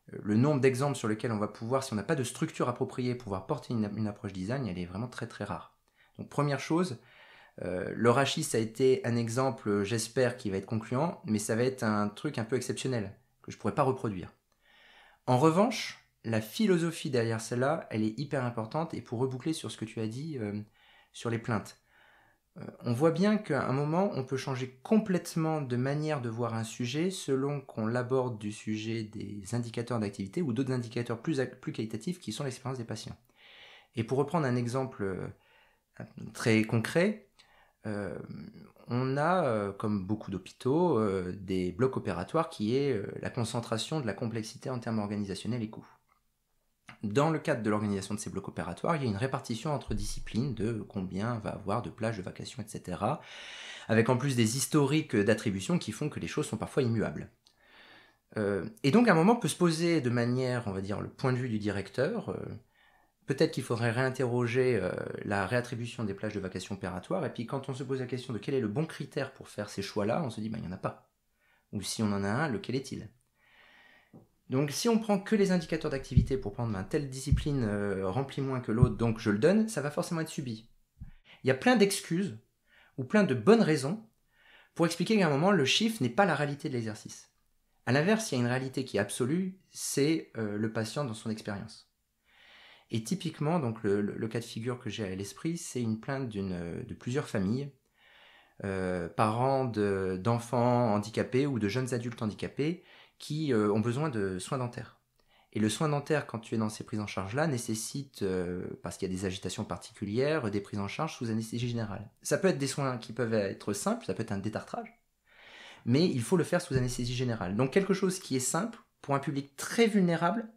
le nombre d'exemples sur lesquels on va pouvoir, si on n'a pas de structure appropriée, pouvoir porter une approche design, elle est vraiment très très rare. Donc première chose, le rachis a été un exemple, j'espère, qui va être concluant, mais ça va être un truc un peu exceptionnel, que je ne pourrais pas reproduire. En revanche, la philosophie derrière celle-là, elle est hyper importante, et pour reboucler sur ce que tu as dit sur les plaintes, on voit bien qu'à un moment, on peut changer complètement de manière de voir un sujet selon qu'on l'aborde du sujet des indicateurs d'activité ou d'autres indicateurs plus qualitatifs qui sont l'expérience des patients. Et pour reprendre un exemple très concret, on a, comme beaucoup d'hôpitaux, des blocs opératoires qui est la concentration de la complexité en termes organisationnels et coûts. Dans le cadre de l'organisation de ces blocs opératoires, il y a une répartition entre disciplines de combien va avoir de plages de vacations, etc. Avec en plus des historiques d'attribution qui font que les choses sont parfois immuables. Et donc à un moment peut se poser de manière, on va dire, le point de vue du directeur, peut-être qu'il faudrait réinterroger la réattribution des plages de vacations opératoires, et puis quand on se pose la question de quel est le bon critère pour faire ces choix-là, on se dit il n'y en a pas. Ou si on en a un, lequel est-il ? Donc si on prend que les indicateurs d'activité pour prendre telle discipline remplit moins que l'autre, donc je le donne, ça va forcément être subi. Il y a plein d'excuses ou plein de bonnes raisons pour expliquer qu'à un moment, le chiffre n'est pas la réalité de l'exercice. A l'inverse, il y a une réalité qui est absolue, c'est le patient dans son expérience. Et typiquement, donc le cas de figure que j'ai à l'esprit, c'est une plainte de plusieurs familles, parents d'enfants handicapés ou de jeunes adultes handicapés, qui ont besoin de soins dentaires. Et le soin dentaire, quand tu es dans ces prises en charge-là, nécessite, parce qu'il y a des agitations particulières, des prises en charge sous anesthésie générale. Ça peut être des soins qui peuvent être simples, ça peut être un détartrage, mais il faut le faire sous anesthésie générale. Donc quelque chose qui est simple, pour un public très vulnérable,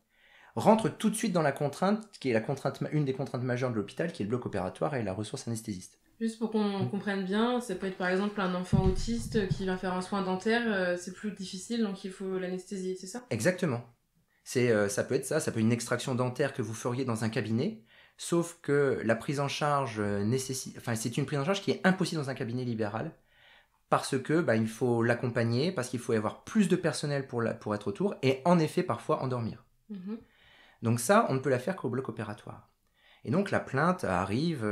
rentre tout de suite dans la contrainte, qui est une des contraintes majeures de l'hôpital, qui est le bloc opératoire et la ressource anesthésiste. Juste pour qu'on comprenne bien, ça peut être par exemple un enfant autiste qui vient faire un soin dentaire, c'est plus difficile, donc il faut l'anesthésier, c'est ça? Exactement. Ça peut être ça, ça peut être une extraction dentaire que vous feriez dans un cabinet, sauf que la prise en charge c'est une prise en charge qui est impossible dans un cabinet libéral, parce que il faut l'accompagner, parce qu'il faut y avoir plus de personnel pour être autour, et en effet parfois endormir. Mhm. Donc ça, on ne peut la faire qu'au bloc opératoire. Et donc la plainte arrive,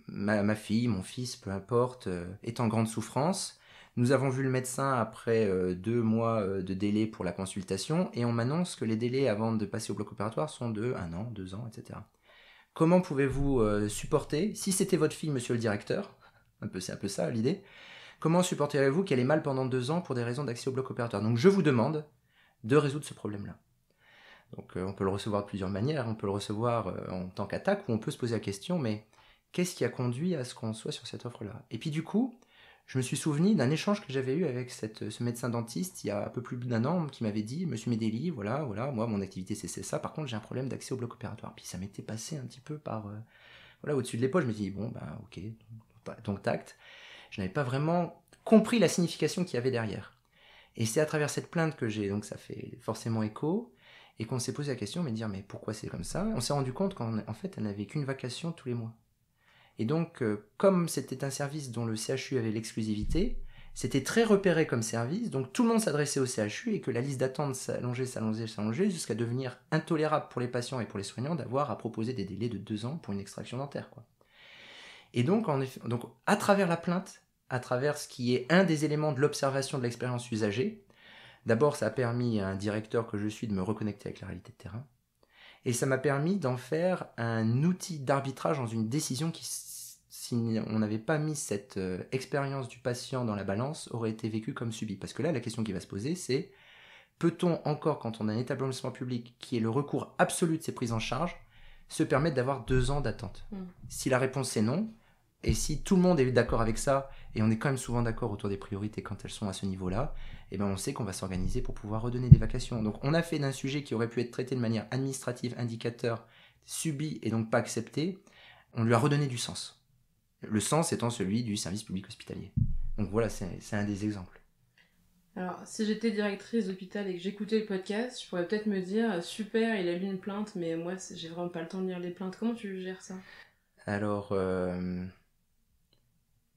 ma fille, mon fils, peu importe, est en grande souffrance. Nous avons vu le médecin après 2 mois de délai pour la consultation, et on m'annonce que les délais avant de passer au bloc opératoire sont de 1 an, 2 ans, etc. Comment pouvez-vous supporter, si c'était votre fille, monsieur le directeur, c'est un peu ça l'idée, comment supporteriez-vous qu'elle ait mal pendant 2 ans pour des raisons d'accès au bloc opératoire? Donc je vous demande de résoudre ce problème-là. Donc on peut le recevoir de plusieurs manières, on peut le recevoir en tant qu'attaque, ou on peut se poser la question, mais qu'est-ce qui a conduit à ce qu'on soit sur cette offre-là? Et puis du coup, je me suis souvenu d'un échange que j'avais eu avec ce médecin dentiste il y a un peu plus d'1 an, qui m'avait dit, Monsieur Medeli, voilà, moi mon activité c'est ça, par contre j'ai un problème d'accès au bloc opératoire. Puis ça m'était passé un petit peu par, au-dessus de l'épaule, je me dis, bon, ok, donc tact. Je n'avais pas vraiment compris la signification qu'il y avait derrière. Et c'est à travers cette plainte que donc ça fait forcément écho, et qu'on s'est posé la question, mais pourquoi c'est comme ça? On s'est rendu compte qu'en fait, elle n'avait qu'une vacation tous les mois. Et donc, comme c'était un service dont le CHU avait l'exclusivité, c'était très repéré comme service, donc tout le monde s'adressait au CHU, et que la liste d'attente s'allongeait, jusqu'à devenir intolérable pour les patients et pour les soignants d'avoir à proposer des délais de 2 ans pour une extraction dentaire, quoi. Et donc, à travers la plainte, à travers ce qui est un des éléments de l'observation de l'expérience usagée, d'abord, ça a permis à un directeur que je suis de me reconnecter avec la réalité de terrain. Et ça m'a permis d'en faire un outil d'arbitrage dans une décision qui, si on n'avait pas mis cette expérience du patient dans la balance, aurait été vécue comme subie. Parce que là, la question qui va se poser, c'est peut-on encore, quand on a un établissement public qui est le recours absolu de ces prises en charge, se permettre d'avoir 2 ans d'attente? Si la réponse est non, et si tout le monde est d'accord avec ça, et on est quand même souvent d'accord autour des priorités quand elles sont à ce niveau-là, on sait qu'on va s'organiser pour pouvoir redonner des vacations. Donc on a fait d'un sujet qui aurait pu être traité de manière administrative, indicateur, subi et donc pas accepté, on lui a redonné du sens. Le sens étant celui du service public hospitalier. Donc voilà, c'est un des exemples. Alors, si j'étais directrice d'hôpital et que j'écoutais le podcast, je pourrais peut-être me dire, super, il a lu une plainte, mais moi, j'ai vraiment pas le temps de lire les plaintes. Comment tu gères ça? Alors,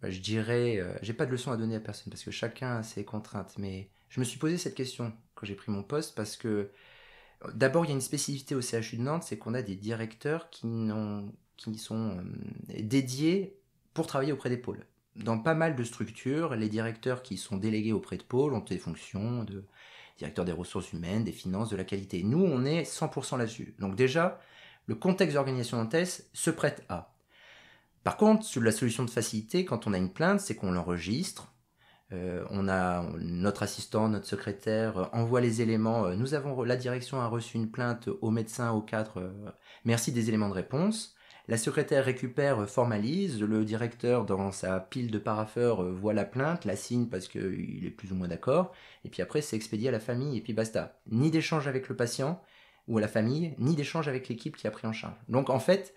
je dirais, j'ai pas de leçon à donner à personne parce que chacun a ses contraintes, mais je me suis posé cette question quand j'ai pris mon poste parce que d'abord il y a une spécificité au CHU de Nantes, c'est qu'on a des directeurs qui sont dédiés pour travailler auprès des pôles. Dans pas mal de structures, les directeurs qui sont délégués auprès de pôles ont des fonctions de directeur des ressources humaines, des finances, de la qualité. Nous, on est 100% là-dessus. Donc déjà, le contexte d'organisation nantaise se prête à. Par contre, sur la solution de facilité, quand on a une plainte, c'est qu'on l'enregistre. Notre assistant, notre secrétaire envoie les éléments. La direction a reçu une plainte au médecin, au cadre. Merci des éléments de réponse. La secrétaire récupère, formalise. Le directeur, dans sa pile de parapheurs, voit la plainte, la signe parce qu'il est plus ou moins d'accord. Et puis après, c'est expédié à la famille et puis basta. Ni d'échange avec le patient ou à la famille, ni d'échange avec l'équipe qui a pris en charge. Donc en fait,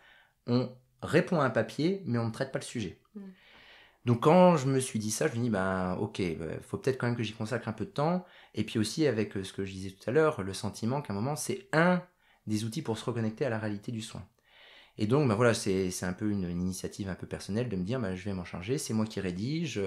on répond à un papier, mais on ne traite pas le sujet. Donc quand je me suis dit ça, je me dis, ok, faut peut-être quand même que j'y consacre un peu de temps. Et puis aussi avec ce que je disais tout à l'heure, le sentiment qu'à un moment, c'est un des outils pour se reconnecter à la réalité du soin. Et donc, voilà, c'est un peu une initiative un peu personnelle de me dire, je vais m'en charger, c'est moi qui rédige.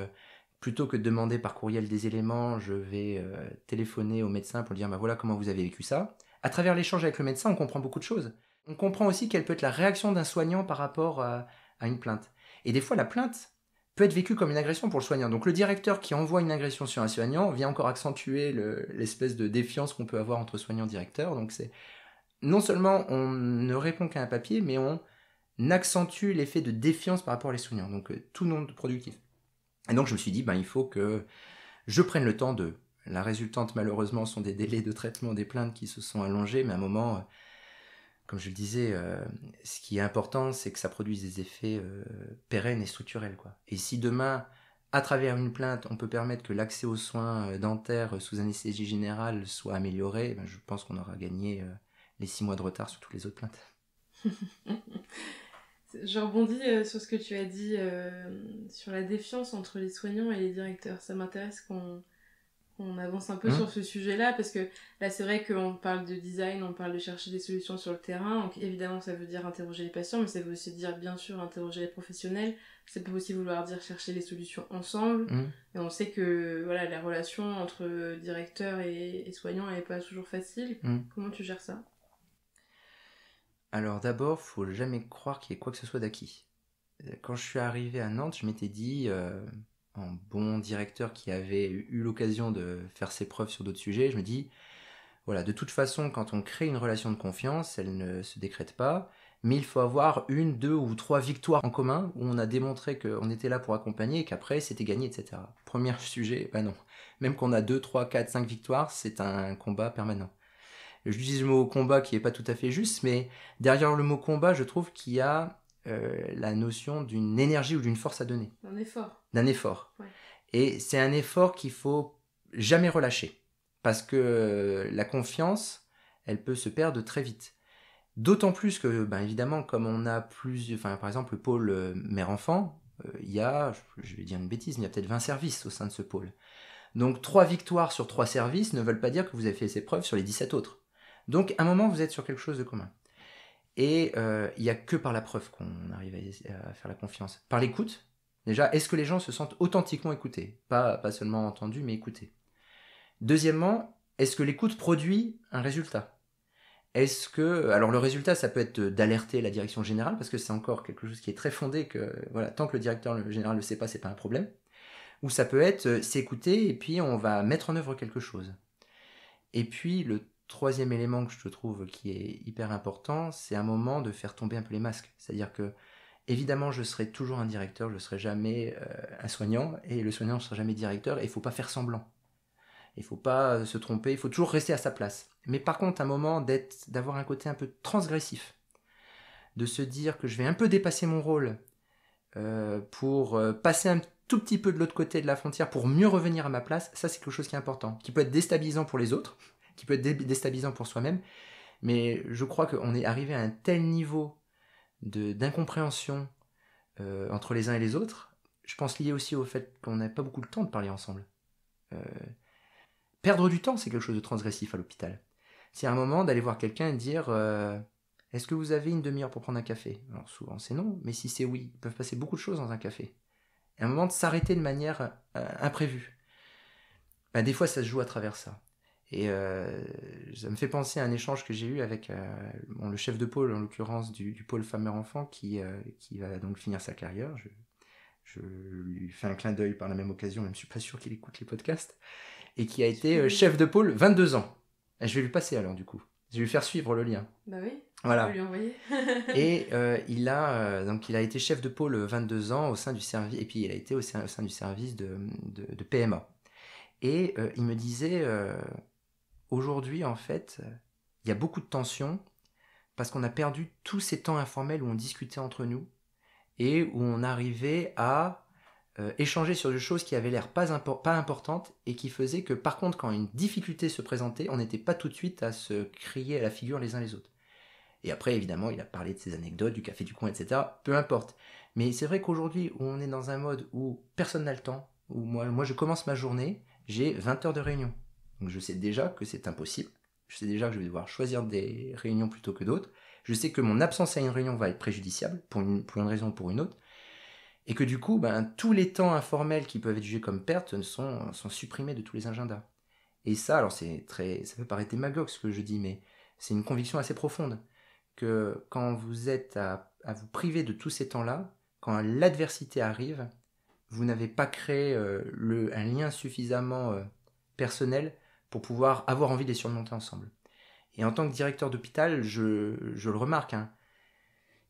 Plutôt que de demander par courriel des éléments, je vais téléphoner au médecin pour lui dire, voilà comment vous avez vécu ça. À travers l'échange avec le médecin, on comprend beaucoup de choses. On comprend aussi quelle peut être la réaction d'un soignant par rapport à une plainte. Et des fois, la plainte peut être vécue comme une agression pour le soignant. Donc le directeur qui envoie une agression sur un soignant vient encore accentuer l'espèce de défiance qu'on peut avoir entre soignant et directeur. Donc non seulement on ne répond qu'à un papier, mais on accentue l'effet de défiance par rapport aux soignants. Donc tout non productif. Et donc je me suis dit, il faut que je prenne le temps de la résultante, malheureusement, sont des délais de traitement des plaintes qui se sont allongés, mais à un moment, comme je le disais, ce qui est important, c'est que ça produise des effets pérennes et structurels, quoi. Et si demain, à travers une plainte, on peut permettre que l'accès aux soins dentaires sous anesthésie générale soit amélioré, ben, je pense qu'on aura gagné les 6 mois de retard sur toutes les autres plaintes. Je rebondis sur ce que tu as dit sur la défiance entre les soignants et les directeurs. Ça m'intéresse qu'on avance un peu sur ce sujet-là, parce que là, c'est vrai qu'on parle de design, on parle de chercher des solutions sur le terrain. Donc, évidemment, ça veut dire interroger les patients, mais ça veut aussi dire, bien sûr, interroger les professionnels. Ça peut aussi vouloir dire chercher les solutions ensemble. Et on sait que voilà, la relation entre directeur et soignant n'est pas toujours facile. Comment tu gères ça ? Alors d'abord, faut jamais croire qu'il y ait quoi que ce soit d'acquis. Quand je suis arrivé à Nantes, je m'étais dit, en bon directeur qui avait eu l'occasion de faire ses preuves sur d'autres sujets, je me dis, voilà, de toute façon, quand on crée une relation de confiance, elle ne se décrète pas, mais il faut avoir 1, 2 ou 3 victoires en commun où on a démontré qu'on était là pour accompagner et qu'après c'était gagné, etc. Premier sujet, non. Même qu'on a 2, 3, 4, 5 victoires, c'est un combat permanent. J'utilise le mot combat qui n'est pas tout à fait juste, mais derrière le mot combat, je trouve qu'il y a la notion d'une énergie ou d'une force à donner. D'un effort. Ouais. Et c'est un effort qu'il faut jamais relâcher. Parce que la confiance, elle peut se perdre très vite. D'autant plus que, ben évidemment, comme on a par exemple, le pôle mère-enfant, il y a, je vais dire une bêtise, mais il y a peut-être 20 services au sein de ce pôle. Donc 3 victoires sur 3 services ne veulent pas dire que vous avez fait ces preuves sur les 17 autres. Donc à un moment, vous êtes sur quelque chose de commun. Et il n'y a que par la preuve qu'on arrive à faire la confiance. Par l'écoute, déjà, est-ce que les gens se sentent authentiquement écoutés ? Pas seulement entendus, mais écoutés. Deuxièmement, est-ce que l'écoute produit un résultat ? Alors le résultat, ça peut être d'alerter la direction générale, parce que c'est encore quelque chose qui est très fondé, que voilà, tant que le directeur général ne le sait pas, c'est pas un problème. Ou ça peut être s'écouter et puis on va mettre en œuvre quelque chose. Et puis le troisième élément que je te trouve qui est hyper important, c'est un moment de faire tomber un peu les masques. C'est-à-dire que, évidemment, je serai toujours un directeur, je ne serai jamais un soignant, et le soignant ne sera jamais directeur, et il ne faut pas faire semblant. Il ne faut pas se tromper, il faut toujours rester à sa place. Mais par contre, un moment d'avoir un côté un peu transgressif, de se dire que je vais un peu dépasser mon rôle pour passer un tout petit peu de l'autre côté de la frontière pour mieux revenir à ma place, ça c'est quelque chose qui est important, qui peut être déstabilisant pour les autres, qui peut être déstabilisant pour soi-même, mais je crois qu'on est arrivé à un tel niveau d'incompréhension entre les uns et les autres, je pense lié aussi au fait qu'on n'a pas beaucoup de temps de parler ensemble. Perdre du temps, c'est quelque chose de transgressif à l'hôpital. C'est un moment d'aller voir quelqu'un et dire est-ce que vous avez une demi-heure pour prendre un café ? Alors souvent c'est non, mais si c'est oui, il peut passer beaucoup de choses dans un café. Et un moment de s'arrêter de manière imprévue. Ben, des fois ça se joue à travers ça. Et ça me fait penser à un échange que j'ai eu avec le chef de pôle, en l'occurrence du pôle femmes-mères-enfants, qui va donc finir sa carrière. Je lui fais un clin d'œil par la même occasion, même je ne suis pas sûr qu'il écoute les podcasts, et qui a été chef de pôle 22 ans. Et je vais lui passer alors du coup. Je vais lui faire suivre le lien. Bah oui, voilà. tu peux lui envoyer. Et il a été chef de pôle 22 ans au sein du service, et puis il a été au sein du service de PMA. Et il me disait, aujourd'hui en fait, il y a beaucoup de tensions parce qu'on a perdu tous ces temps informels où on discutait entre nous et où on arrivait à échanger sur des choses qui avaient l'air pas importantes et qui faisaient que par contre quand une difficulté se présentait, on n'était pas tout de suite à se crier à la figure les uns les autres. Et après évidemment il a parlé de ses anecdotes, du café du coin, etc. Peu importe. Mais c'est vrai qu'aujourd'hui où on est dans un mode où personne n'a le temps, où moi je commence ma journée, j'ai 20 heures de réunion. Donc je sais déjà que c'est impossible. Je sais déjà que je vais devoir choisir des réunions plutôt que d'autres. Je sais que mon absence à une réunion va être préjudiciable pour une raison ou pour une autre. Et que du coup, tous les temps informels qui peuvent être jugés comme pertes sont supprimés de tous les agendas. Et ça, alors ça peut paraître démagogue ce que je dis, mais c'est une conviction assez profonde. Que quand vous êtes à vous priver de tous ces temps-là, quand l'adversité arrive, vous n'avez pas créé un lien suffisamment personnel pour pouvoir avoir envie de les surmonter ensemble. Et en tant que directeur d'hôpital, je le remarque,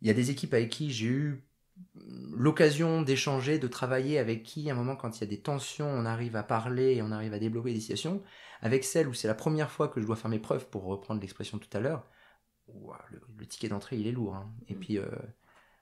il y a des équipes avec qui j'ai eu l'occasion d'échanger, de travailler avec qui, à un moment, quand il y a des tensions, on arrive à parler et on arrive à débloquer des situations, avec celle où c'est la première fois que je dois faire mes preuves, pour reprendre l'expression tout à l'heure, ouah, le ticket d'entrée, il est lourd. Hein. Et puis,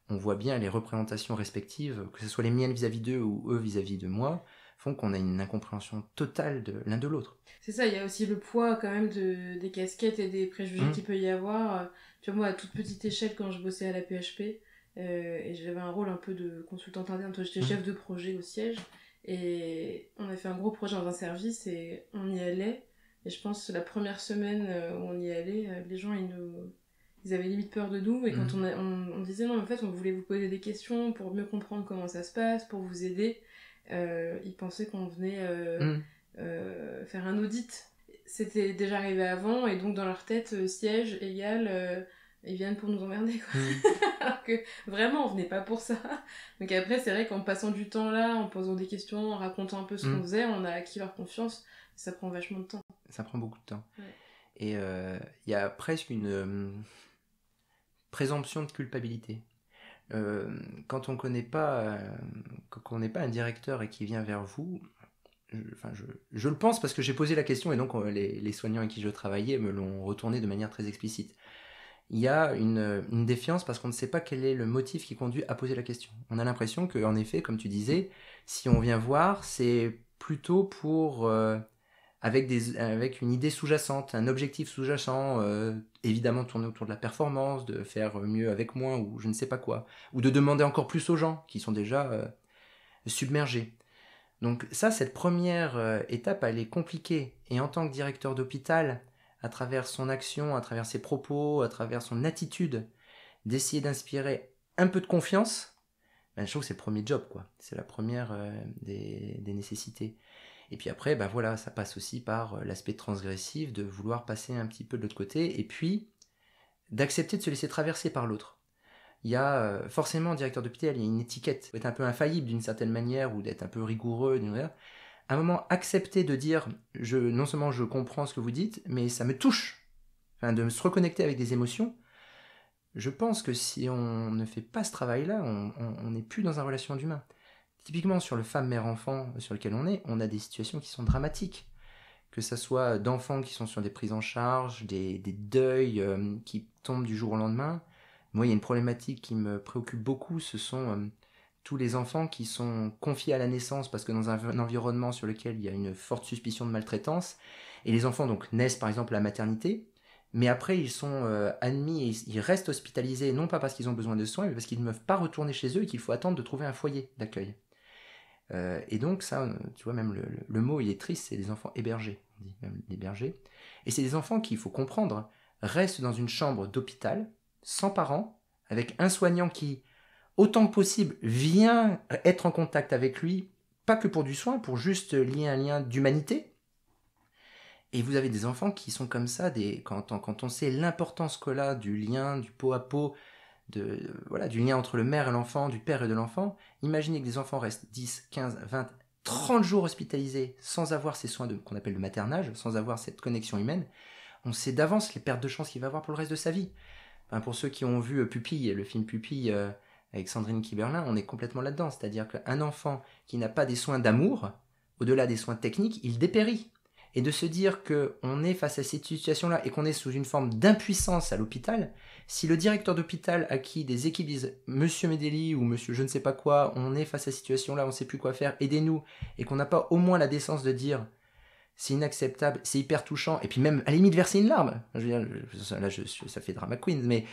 on voit bien les représentations respectives, que ce soit les miennes vis-à-vis d'eux ou eux vis-à-vis de moi, font qu'on a une incompréhension totale de l'un de l'autre. C'est ça, il y a aussi le poids quand même des casquettes et des préjugés qu'il peut y avoir. Tu vois, moi, à toute petite échelle, quand je bossais à la PHP, et j'avais un rôle un peu de consultante interne, toi j'étais chef de projet au siège, et on a fait un gros projet dans un service, et on y allait, et je pense que la première semaine où on y allait, les gens, ils avaient limite peur de nous, et quand on disait non, en fait, on voulait vous poser des questions pour mieux comprendre comment ça se passe, pour vous aider, ils pensaient qu'on venait faire un audit. C'était déjà arrivé avant, et donc dans leur tête, siège égale ils viennent pour nous emmerder, quoi. Alors que vraiment on venait pas pour ça. Donc après c'est vrai qu'en passant du temps là, en posant des questions, en racontant un peu ce qu'on faisait, on a acquis leur confiance. Ça prend vachement de temps. Ça prend beaucoup de temps. Ouais. Et il y a presque une présomption de culpabilité. Quand on connaît pas, qu'on n'est pas un directeur et qui vient vers vous, je le pense parce que j'ai posé la question, et donc les soignants avec qui je travaillais me l'ont retourné de manière très explicite. Il y a une défiance parce qu'on ne sait pas quel est le motif qui conduit à poser la question. On a l'impression que, en effet, comme tu disais, si on vient voir, c'est plutôt pour avec une idée sous-jacente, un objectif sous-jacent, évidemment tourné autour de la performance, de faire mieux avec moins, ou je ne sais pas quoi, ou de demander encore plus aux gens qui sont déjà submergés. Donc ça, cette première étape, elle est compliquée. Et en tant que directeur d'hôpital, à travers son action, à travers ses propos, à travers son attitude, d'essayer d'inspirer un peu de confiance, ben, je trouve que c'est le premier job, quoi. C'est la première des nécessités. Et puis après, ben voilà, ça passe aussi par l'aspect transgressif, de vouloir passer un petit peu de l'autre côté, et puis d'accepter de se laisser traverser par l'autre. Il y a forcément, directeur d'hôpital, il y a une étiquette. Il faut être un peu infaillible d'une certaine manière, ou d'être un peu rigoureux d'une manière. À un moment, accepter de dire, non seulement je comprends ce que vous dites, mais ça me touche. Enfin, de se reconnecter avec des émotions. Je pense que si on ne fait pas ce travail-là, on n'est plus dans une relation d'humain. Typiquement, sur le femme-mère-enfant sur lequel on a des situations qui sont dramatiques. Que ce soit d'enfants qui sont sur des prises en charge, des deuils qui tombent du jour au lendemain. Moi, il y a une problématique qui me préoccupe beaucoup, ce sont tous les enfants qui sont confiés à la naissance parce que dans un environnement sur lequel il y a une forte suspicion de maltraitance, et les enfants donc naissent par exemple à la maternité, mais après ils sont admis et ils restent hospitalisés, non pas parce qu'ils ont besoin de soins, mais parce qu'ils ne peuvent pas retourner chez eux et qu'il faut attendre de trouver un foyer d'accueil. Et donc ça, tu vois, même le mot il est triste, c'est des enfants hébergés, on dit même hébergés, et c'est des enfants qui, il faut comprendre, restent dans une chambre d'hôpital, sans parents, avec un soignant qui, autant que possible, vient être en contact avec lui, pas que pour du soin, pour juste lier un lien d'humanité. Et vous avez des enfants qui sont comme ça, quand on sait l'importance que là du lien, du pot à pot, du lien entre le mère et l'enfant, du père et de l'enfant, imaginez que des enfants restent 10, 15, 20, 30 jours hospitalisés sans avoir ces soins qu'on appelle le maternage, sans avoir cette connexion humaine. On sait d'avance les pertes de chance qu'il va avoir pour le reste de sa vie. Enfin, pour ceux qui ont vu Pupille, le film Pupille avec Sandrine Kiberlin, on est complètement là-dedans. C'est-à-dire qu'un enfant qui n'a pas des soins d'amour, au-delà des soins techniques, il dépérit. Et de se dire qu'on est face à cette situation-là et qu'on est sous une forme d'impuissance à l'hôpital, si le directeur d'hôpital à qui des équipes disent « Monsieur Medeli » ou « Monsieur je ne sais pas quoi, on est face à cette situation-là, on ne sait plus quoi faire, aidez-nous » et qu'on n'a pas au moins la décence de dire « C'est inacceptable, c'est hyper touchant » et puis même à la limite verser une larme. Je veux dire, là, ça fait drama queen, mais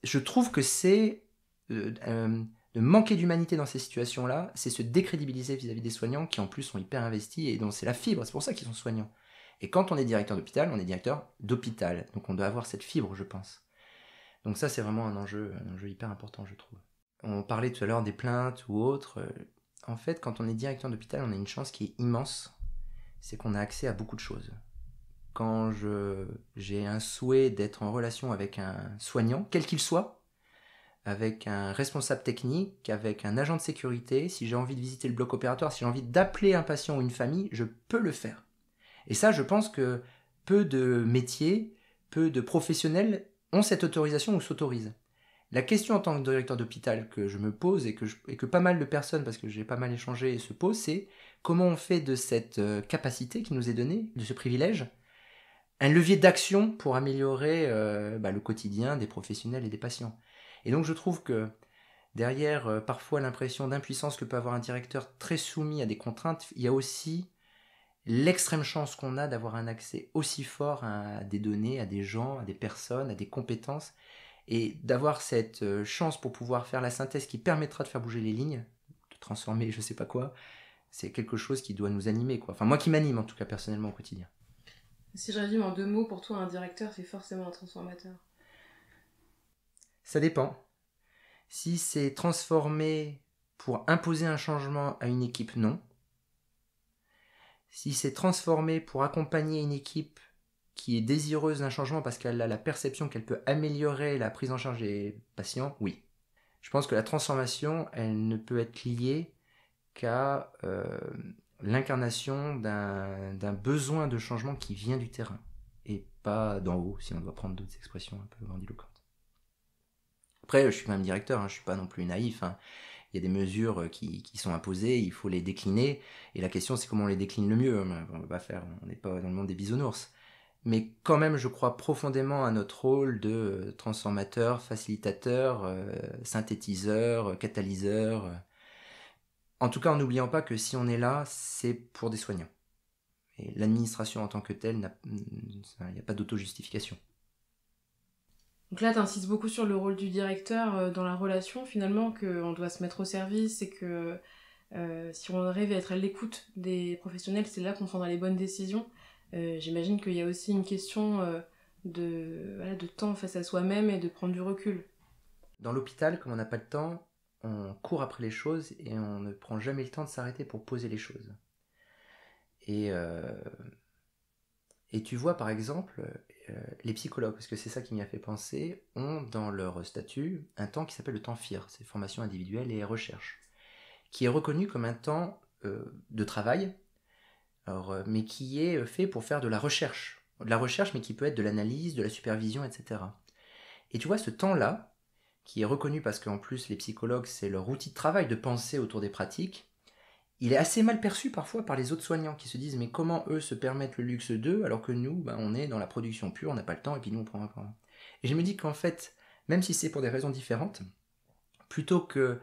je trouve que c'est de manquer d'humanité dans ces situations-là, c'est se décrédibiliser vis-à-vis des soignants qui en plus sont hyper investis et dont c'est la fibre, c'est pour ça qu'ils sont soignants. Et quand on est directeur d'hôpital, on est directeur d'hôpital, donc on doit avoir cette fibre, je pense. Donc ça, c'est vraiment un enjeu hyper important, je trouve. On parlait tout à l'heure des plaintes ou autres. En fait, quand on est directeur d'hôpital, on a une chance qui est immense, c'est qu'on a accès à beaucoup de choses. Quand j'ai un souhait d'être en relation avec un soignant, quel qu'il soit, avec un responsable technique, avec un agent de sécurité, si j'ai envie de visiter le bloc opératoire, si j'ai envie d'appeler un patient ou une famille, je peux le faire. Et ça, je pense que peu de métiers, peu de professionnels ont cette autorisation ou s'autorisent. La question en tant que directeur d'hôpital que je me pose et que pas mal de personnes, parce que j'ai pas mal échangé, se posent, c'est comment on fait de cette capacité qui nous est donnée, de ce privilège, un levier d'action pour améliorer le quotidien des professionnels et des patients. Et donc je trouve que derrière parfois l'impression d'impuissance que peut avoir un directeur très soumis à des contraintes, il y a aussi l'extrême chance qu'on a d'avoir un accès aussi fort à des données, à des gens, à des personnes, à des compétences, et d'avoir cette chance pour pouvoir faire la synthèse qui permettra de faire bouger les lignes, de transformer je sais pas quoi, c'est quelque chose qui doit nous animer, quoi. Enfin, moi qui m'anime en tout cas personnellement au quotidien. Si je résume en 2 mots, pour toi, un directeur, c'est forcément un transformateur. Ça dépend. Si c'est transformé pour imposer un changement à une équipe, non. Si c'est transformé pour accompagner une équipe qui est désireuse d'un changement parce qu'elle a la perception qu'elle peut améliorer la prise en charge des patients, oui. Je pense que la transformation, elle ne peut être liée qu'à l'incarnation d'un besoin de changement qui vient du terrain et pas d'en haut, si on doit prendre d'autres expressions un peu grandiloquentes. Après, je suis quand même directeur, je ne suis pas non plus naïf. Il y a des mesures qui sont imposées, il faut les décliner, et la question c'est comment on les décline le mieux. On n'est pas dans le monde des bisounours. Mais quand même, je crois profondément à notre rôle de transformateur, facilitateur, synthétiseur, catalyseur. En tout cas, en n'oubliant pas que si on est là, c'est pour des soignants. Et l'administration en tant que telle, il n'y a pas d'auto-justification. Donc là, tu insistes beaucoup sur le rôle du directeur dans la relation, finalement, qu'on doit se mettre au service et que si on arrive à être à l'écoute des professionnels, c'est là qu'on prendra les bonnes décisions. J'imagine qu'il y a aussi une question de temps face à soi-même et de prendre du recul. Dans l'hôpital, comme on n'a pas le temps, on court après les choses et on ne prend jamais le temps de s'arrêter pour poser les choses. Et tu vois, par exemple, les psychologues, parce que c'est ça qui m'y a fait penser, ont dans leur statut un temps qui s'appelle le temps FIR, c'est formation individuelle et recherche, qui est reconnu comme un temps de travail, mais qui est fait pour faire de la recherche. De la recherche, mais qui peut être de l'analyse, de la supervision, etc. Et tu vois, ce temps-là, qui est reconnu parce qu'en plus les psychologues, c'est leur outil de travail de penser autour des pratiques, il est assez mal perçu parfois par les autres soignants qui se disent mais comment eux se permettent le luxe d'eux alors que nous, on est dans la production pure, on n'a pas le temps et puis nous on prend un temps. Et je me dis qu'en fait, même si c'est pour des raisons différentes, plutôt que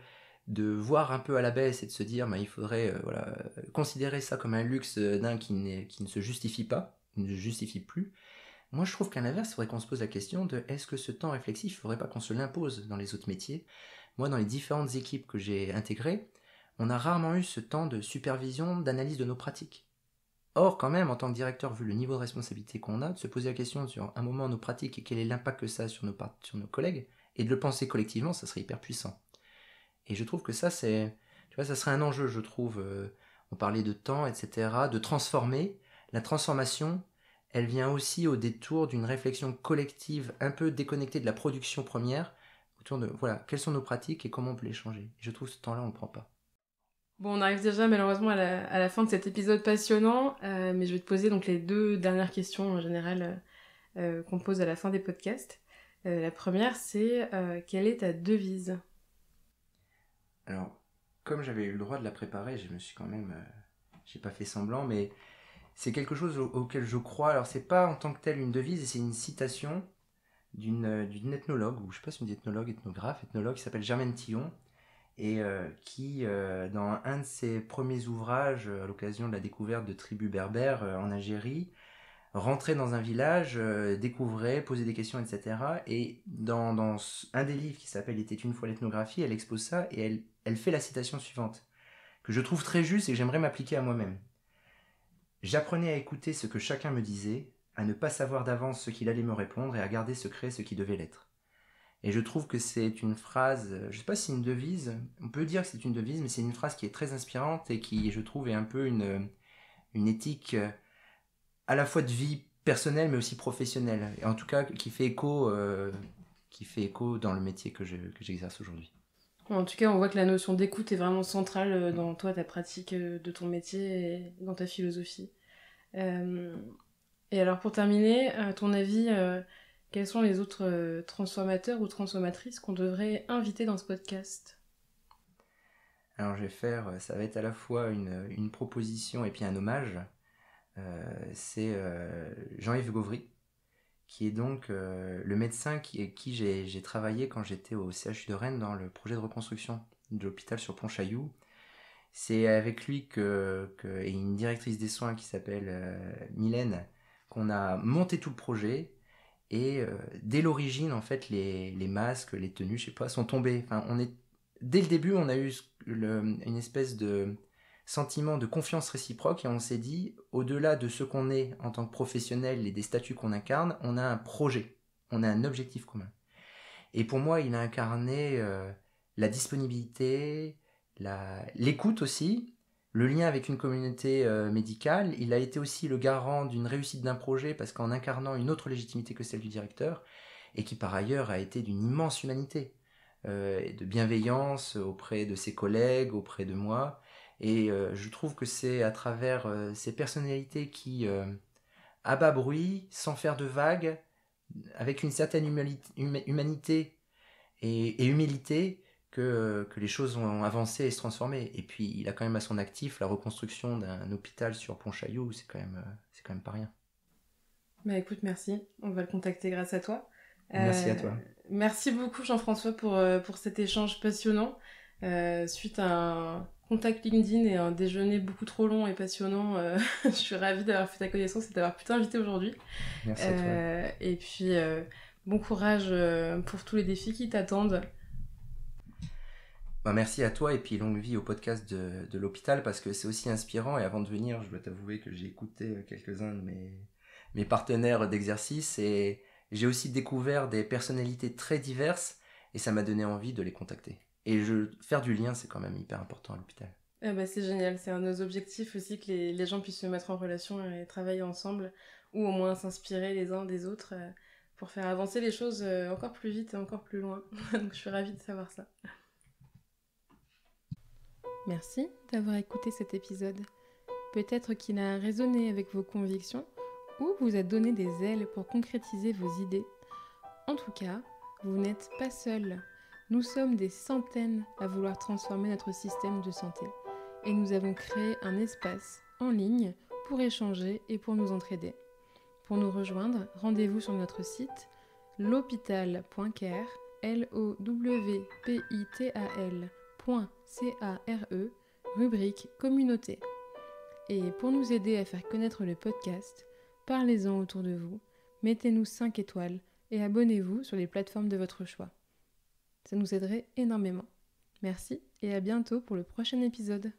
de voir un peu à la baisse et de se dire il faudrait considérer ça comme un luxe d'un qui ne se justifie pas, ne se justifie plus, moi je trouve qu'à l'inverse, il faudrait qu'on se pose la question de est-ce que ce temps réflexif, il ne faudrait pas qu'on se l'impose dans les autres métiers. Moi dans les différentes équipes que j'ai intégrées, on a rarement eu ce temps de supervision, d'analyse de nos pratiques. Or, quand même, en tant que directeur, vu le niveau de responsabilité qu'on a, de se poser la question sur un moment nos pratiques et quel est l'impact que ça a sur nos collègues, et de le penser collectivement, ça serait hyper puissant. Et je trouve que ça, ça serait un enjeu, je trouve. On parlait de temps, etc., de transformer. La transformation, elle vient aussi au détour d'une réflexion collective un peu déconnectée de la production première, autour de, quelles sont nos pratiques et comment on peut les changer. Et je trouve que ce temps-là, on ne le prend pas. Bon, on arrive déjà malheureusement à la fin de cet épisode passionnant, mais je vais te poser donc les 2 dernières questions en général qu'on pose à la fin des podcasts. La première, c'est quelle est ta devise ? Alors, comme j'avais eu le droit de la préparer, je me suis quand même... j'ai pas fait semblant, mais c'est quelque chose auquel je crois. Alors, c'est pas en tant que tel une devise, c'est une citation d'une ethnologue, ou je sais pas si on dit ethnographe, qui s'appelle Germaine Tillon, et qui, dans un de ses premiers ouvrages, à l'occasion de la découverte de tribus berbères en Algérie, rentrait dans un village, découvrait, posait des questions, etc. Et dans un des livres qui s'appelle « Il était une fois l'ethnographie », elle expose ça et elle fait la citation suivante, que je trouve très juste et que j'aimerais m'appliquer à moi-même. « J'apprenais à écouter ce que chacun me disait, à ne pas savoir d'avance ce qu'il allait me répondre et à garder secret ce qui devait l'être. » Et je trouve que c'est une phrase, je ne sais pas si c'est une devise, on peut dire que c'est une devise, mais c'est une phrase qui est très inspirante et qui, je trouve, est un peu une éthique à la fois de vie personnelle mais aussi professionnelle. Et en tout cas, qui fait écho dans le métier que j'exerce aujourd'hui. En tout cas, on voit que la notion d'écoute est vraiment centrale dans toi, ta pratique de ton métier et dans ta philosophie. Et alors, pour terminer, à ton avis, Quels sont les autres transformateurs ou transformatrices qu'on devrait inviter dans ce podcast? Alors ça va être à la fois une proposition et puis un hommage. C'est Jean-Yves Gauvry, qui est donc le médecin qui j'ai travaillé quand j'étais au CHU de Rennes dans le projet de reconstruction de l'hôpital sur Pontchaillou. C'est avec lui et une directrice des soins qui s'appelle Mylène qu'on a monté tout le projet. Et dès l'origine, en fait, les masques, les tenues, je sais pas, sont tombés. Enfin, dès le début, on a eu une espèce de sentiment de confiance réciproque et on s'est dit, au-delà de ce qu'on est en tant que professionnel et des statuts qu'on incarne, on a un projet, on a un objectif commun. Et pour moi, il a incarné la disponibilité, l'écoute aussi, le lien avec une communauté médicale. Il a été aussi le garant d'une réussite d'un projet parce qu'en incarnant une autre légitimité que celle du directeur, et qui par ailleurs a été d'une immense humanité, et de bienveillance auprès de ses collègues, auprès de moi. Et je trouve que c'est à travers ces personnalités qui, à bas bruit, sans faire de vagues, avec une certaine humanité et humilité, que les choses ont avancé et se transformé. Et puis il a quand même à son actif la reconstruction d'un hôpital sur Pontchaillou, c'est quand même pas rien. Bah écoute, merci, on va le contacter grâce à toi. Merci à toi. Merci beaucoup Jean-François pour cet échange passionnant. Suite à un contact LinkedIn et un déjeuner beaucoup trop long et passionnant, je suis ravie d'avoir fait ta connaissance et d'avoir pu t'inviter aujourd'hui. Merci à toi. Et puis bon courage pour tous les défis qui t'attendent. Bah, merci à toi et puis longue vie au podcast de l'hôpital parce que c'est aussi inspirant. Et avant de venir, je dois t'avouer que j'ai écouté quelques-uns de mes partenaires d'exercice et j'ai aussi découvert des personnalités très diverses et ça m'a donné envie de les contacter. Et faire du lien, c'est quand même hyper important à l'hôpital. Bah, c'est génial, c'est un de nos objectifs aussi que les gens puissent se mettre en relation et travailler ensemble ou au moins s'inspirer les uns des autres pour faire avancer les choses encore plus vite et encore plus loin. Donc je suis ravie de savoir ça. Merci d'avoir écouté cet épisode. Peut-être qu'il a résonné avec vos convictions ou vous a donné des ailes pour concrétiser vos idées. En tout cas, vous n'êtes pas seul. Nous sommes des centaines à vouloir transformer notre système de santé. Et nous avons créé un espace en ligne pour échanger et pour nous entraider. Pour nous rejoindre, rendez-vous sur notre site l'hôpital.care, lowpital.care, rubrique communauté. Et pour nous aider à faire connaître le podcast, parlez-en autour de vous, mettez-nous 5 étoiles et abonnez-vous sur les plateformes de votre choix. Ça nous aiderait énormément. Merci et à bientôt pour le prochain épisode.